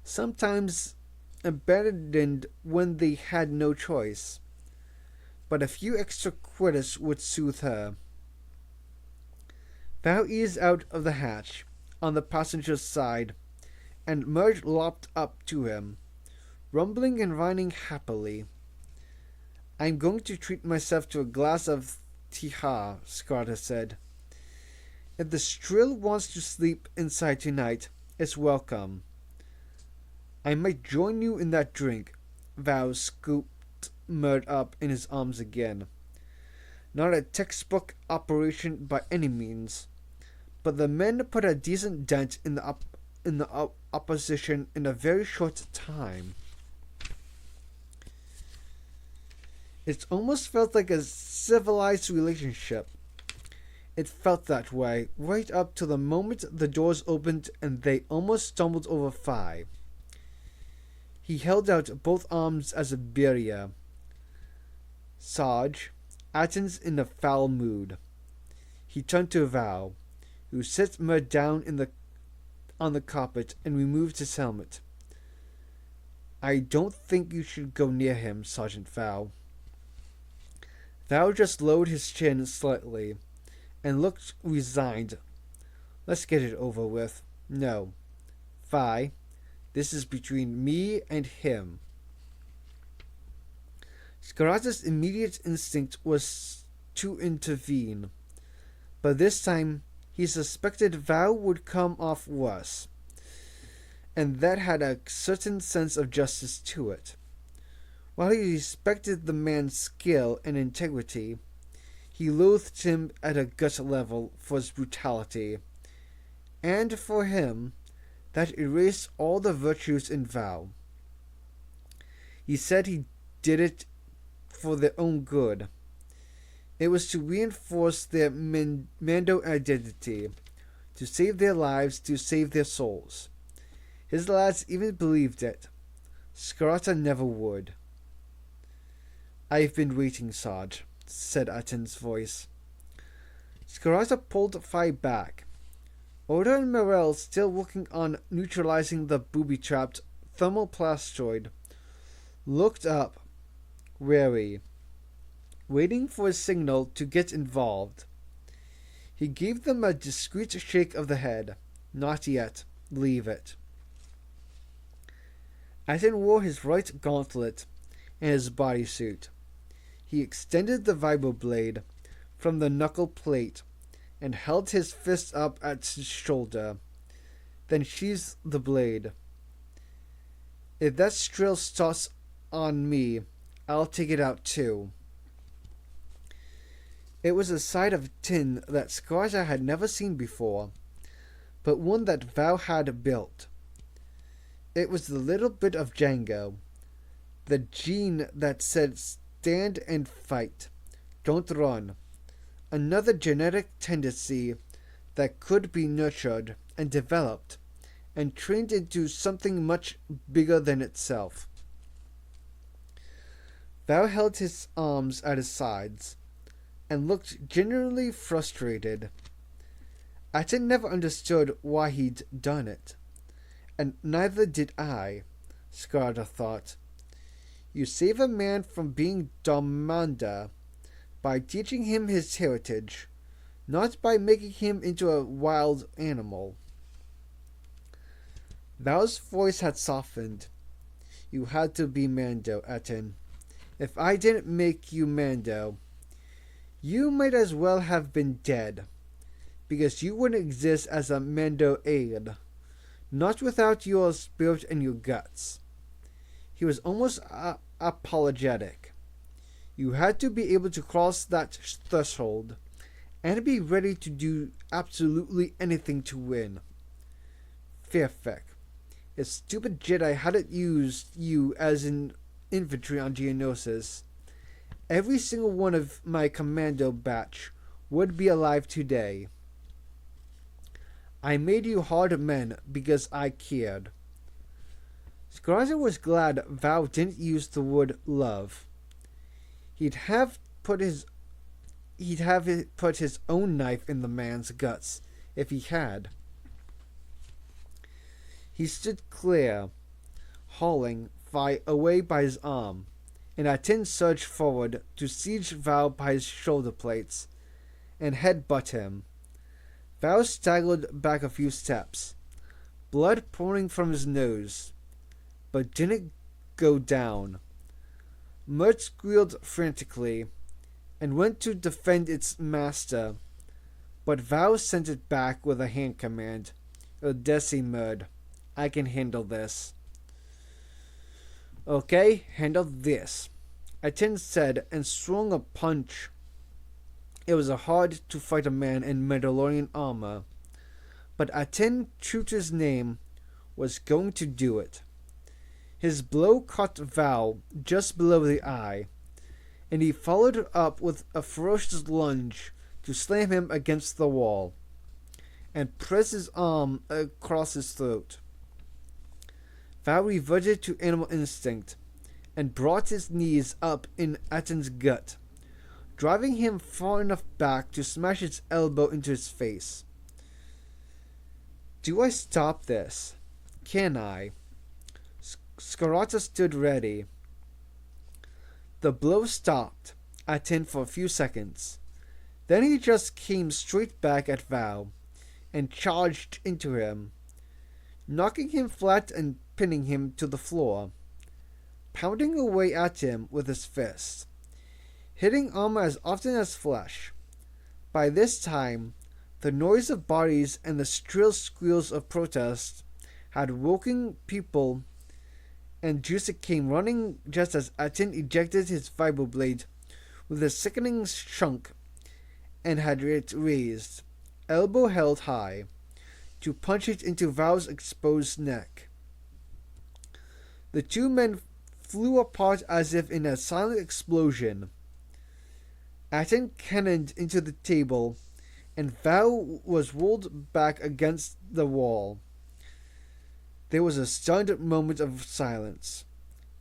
sometimes abandoned when they had no choice. But a few extra credits would soothe her. Val eased out of the hatch on the passenger's side, and Merge lopped up to him, rumbling and whining happily. I'm going to treat myself to a glass of Tiha, Scarta said. If the Strill wants to sleep inside tonight, it's welcome. I might join you in that drink. Val scooped Mert up in his arms again. Not a textbook operation by any means, but the men put a decent dent in the opposition in a very short time. It almost felt like a civilized relationship. It felt that way right up to the moment the doors opened and they almost stumbled over Phi. He held out both arms as a barrier. Sarge, Atten's in a foul mood. He turned to Val, who set Mert down on the carpet and removed his helmet. I don't think you should go near him, Sergeant Val. Val just lowered his chin slightly and looked resigned. Let's get it over with. No. Phi, this is between me and him. Scarata's immediate instinct was to intervene, but this time he suspected Val would come off worse, and that had a certain sense of justice to it. While he respected the man's skill and integrity, he loathed him at a gut level for his brutality, and for him, that erased all the virtues in Val. He said he did it for their own good. It was to reinforce their Mando identity, to save their lives, to save their souls. His lads even believed it. Scarata never would. I've been waiting, Sarge, said Atten's voice. Scarata pulled Phi back. Oda and Morel, still working on neutralizing the booby-trapped thermoplastoid, looked up, wary, waiting for a signal to get involved. He gave them a discreet shake of the head. Not yet. Leave it. Aten wore his right gauntlet and his bodysuit. He extended the vibroblade from the knuckle plate and held his fist up at his shoulder, then sheathed the blade. If that Strill starts on me, I'll take it out too. It was a side of tin that Scarta had never seen before, but one that Val had built. It was the little bit of Django, The gene that said stand and fight, don't run. Another genetic tendency that could be nurtured and developed and trained into something much bigger than itself. Val held his arms at his sides and looked genuinely frustrated. Aten never understood why he'd done it, and neither did I, Skarda thought. You save a man from being Domanda by teaching him his heritage, not by making him into a wild animal. Val's voice had softened. You had to be Mando, Aten. If I didn't make you Mando, you might as well have been dead, because you wouldn't exist as a Mando aid, not without your spirit and your guts. He was almost apologetic. You had to be able to cross that threshold and be ready to do absolutely anything to win. Fairfeck, if stupid Jedi hadn't used you as an infantry on Geonosis, every single one of my Commando batch would be alive today. I made you hard men because I cared. Skarza was glad Val didn't use the word love. He'd have put his own knife in the man's guts if he had. He stood clear, hauling Vi away by his arm, and Aten surged forward to seize Val by his shoulder plates and headbutt him. Val staggered back a few steps, blood pouring from his nose, but didn't go down. Mert squealed frantically and went to defend its master, but Val sent it back with a hand command. Odessi Merd, I can handle this. Okay, handle this, Aten said and swung a punch. It was hard to fight a man in Mandalorian armor, but Aten, true to his name, was going to do it. His blow caught Val just below the eye, and he followed it up with a ferocious lunge to slam him against the wall and press his arm across his throat. Val reverted to animal instinct and brought his knees up in Aten's gut, driving him far enough back to smash his elbow into his face. Do I stop this? Can I? Skarata stood ready. The blow stopped Aten for a few seconds. Then he just came straight back at Val and charged into him, knocking him flat and pinning him to the floor, pounding away at him with his fists, hitting armor as often as flesh. By this time, the noise of bodies and the shrill squeals of protest had woken people, and Jusek came running just as Aten ejected his vibroblade with a sickening shunk and had it raised, elbow held high, to punch it into Val's exposed neck. The two men flew apart as if in a silent explosion. Aten cannoned into the table, and Val was rolled back against the wall. There was a stunned moment of silence.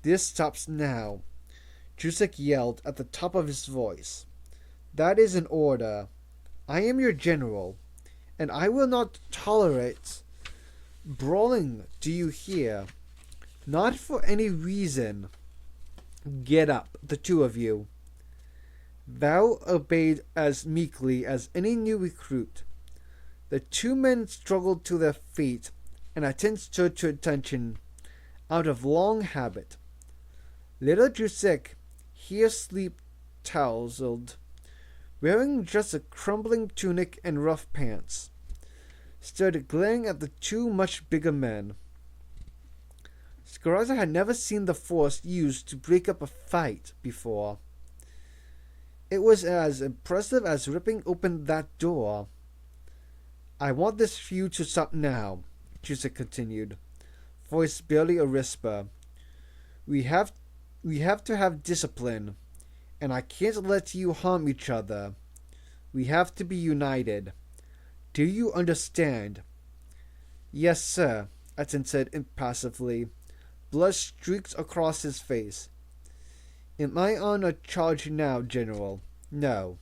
This stops now, Jusek yelled at the top of his voice. That is an order. I am your general, and I will not tolerate brawling, do you hear? Not for any reason. Get up, the two of you. Val obeyed as meekly as any new recruit. The two men struggled to their feet, and Aten stood to attention, out of long habit. Little Jusek, here sleep-tousled, wearing just a crumbling tunic and rough pants, stood glaring at the two much bigger men. Skarza had never seen the force used to break up a fight before. It was as impressive as ripping open that door. I want this feud to stop now, Jusek continued, voice barely a whisper. We have We have to have discipline, and I can't let you harm each other. We have to be united. Do you understand? Yes, sir, Aten said impassively. Blood streaked across his face. Am I on a charge now, General? No.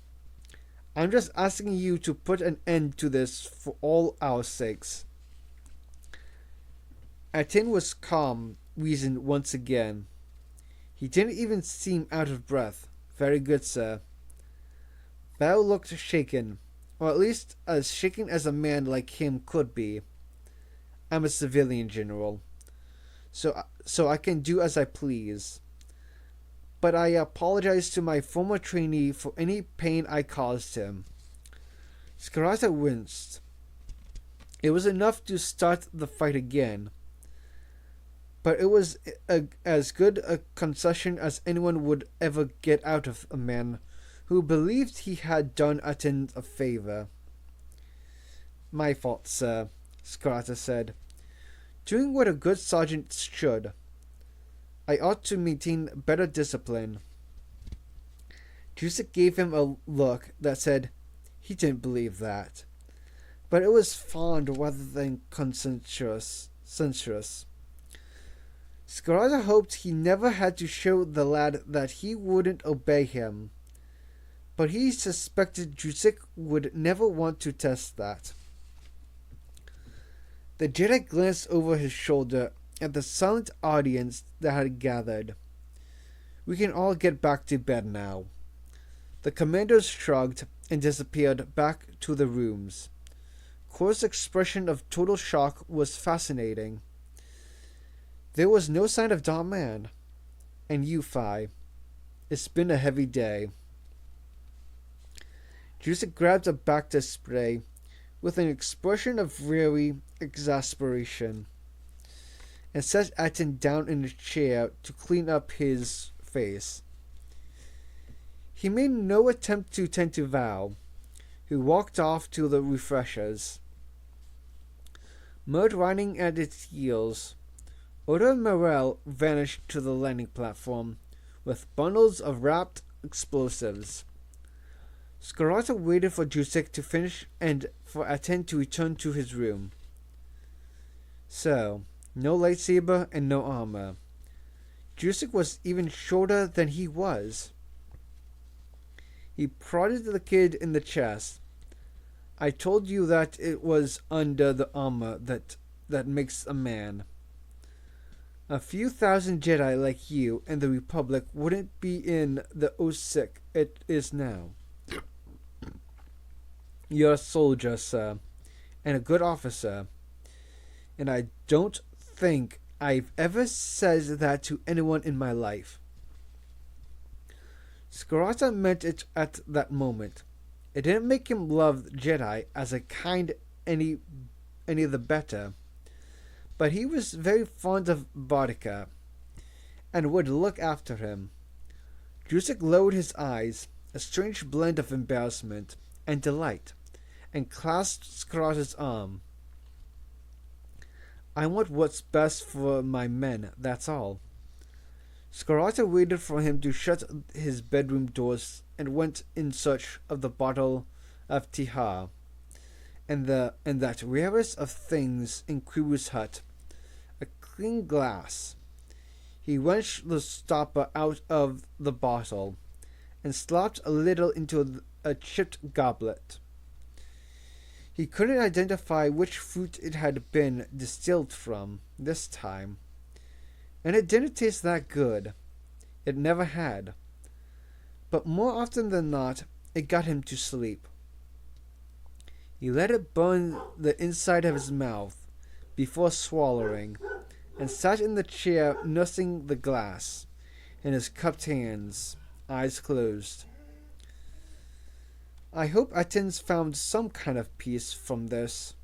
I'm just asking you to put an end to this for all our sakes. Aten was calm, reasoned once again. He didn't even seem out of breath. Very good, sir. Val looked shaken, or at least as shaken as a man like him could be. I'm a civilian, General, so I can do as I please. But I apologize to my former trainee for any pain I caused him. Scarata winced. It was enough to start the fight again, but it was as good a concession as anyone would ever get out of a man who believed he had done Aten a favor. My fault, sir, Scarata said. Doing what a good sergeant should. I ought to maintain better discipline. Jusek gave him a look that said he didn't believe that, but it was fond rather than censorious. Scarata hoped he never had to show the lad that he wouldn't obey him, but he suspected Jusek would never want to test that. The Jedi glanced over his shoulder at the silent audience that had gathered. We can all get back to bed now. The commandos shrugged and disappeared back to the rooms. Kor's expression of total shock was fascinating. There was no sign of Dom Man. And you, Phi. It's been a heavy day. Jusek grabbed a Bacta spray with an expression of weary exasperation and set Aten down in a chair to clean up his face. He made no attempt to tend to Val, who walked off to the refreshers. Mud riding at its heels, Oda Morel vanished to the landing platform with bundles of wrapped explosives. Scarata waited for Jusek to finish and for Aten to return to his room. So, no lightsaber and no armor. Jusek was even shorter than he was. He prodded the kid in the chest. I told you that it was under the armor that makes a man. A few thousand Jedi like you and the Republic wouldn't be in the OSIC it is now. You're a soldier, sir, and a good officer, and I don't think I've ever said that to anyone in my life. Scarata meant it at that moment. It didn't make him love Jedi as a kind any the better, but he was very fond of Boudica, and would look after him. Jusek lowered his eyes, a strange blend of embarrassment and delight, and clasped Scarata's arm. I want what's best for my men, that's all. Scarata waited for him to shut his bedroom doors and went in search of the bottle of Tihar, and that rarest of things in Kribu's hut, a clean glass. He wrenched the stopper out of the bottle and slopped a little into a chipped goblet. He couldn't identify which fruit it had been distilled from this time, and it didn't taste that good. It never had. But more often than not, it got him to sleep. He let it burn the inside of his mouth before swallowing, and sat in the chair nursing the glass in his cupped hands, eyes closed. I hope Aten's found some kind of peace from this.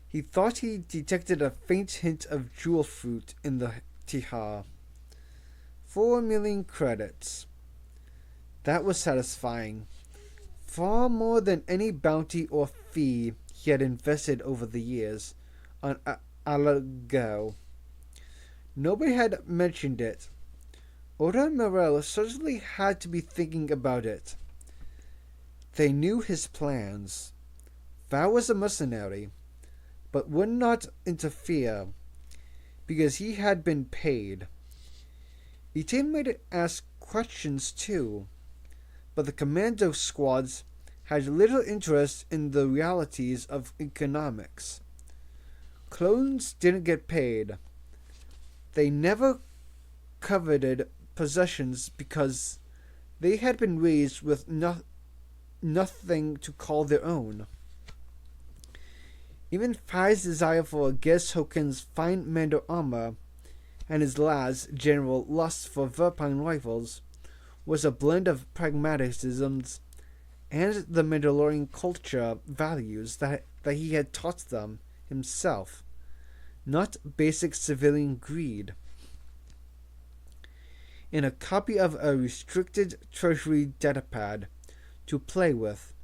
He thought he detected a faint hint of jewel fruit in the Tihar. 4 million credits. That was satisfying. Far more than any bounty or fee he had invested over the years on Alago. Nobody had mentioned it. Oda and Morel certainly had to be thinking about it. They knew his plans. Val was a mercenary, but would not interfere because he had been paid. Etain might ask questions too, but the commando squads had little interest in the realities of economics. Clones didn't get paid. They never coveted possessions because they had been raised with nothing to call their own. Even Fai's desire for Geshoken's fine Mando armor and his lad's general lust for Verpine rifles was a blend of pragmatisms and the Mandalorian culture values that he had taught them himself, not basic civilian greed. In a copy of a restricted treasury datapad to play with,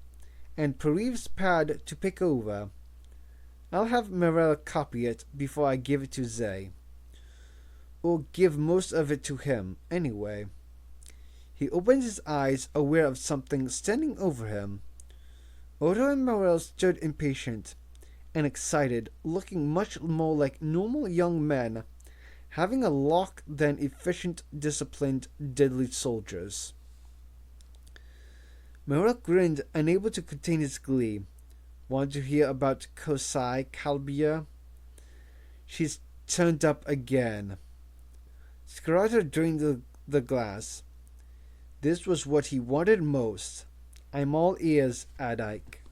and Pariv's pad to pick over, I'll have Morel copy it before I give it to Zay. Or give most of it to him, anyway. He opened his eyes, aware of something standing over him. Odo and Morel stood impatient and excited, looking much more like normal young men, having a lock than efficient, disciplined, deadly soldiers. Morel grinned, unable to contain his glee. Want to hear about Kosai Kalbia? She's turned up again. Scarata drained the glass. This was what he wanted most. I'm all ears, Adike.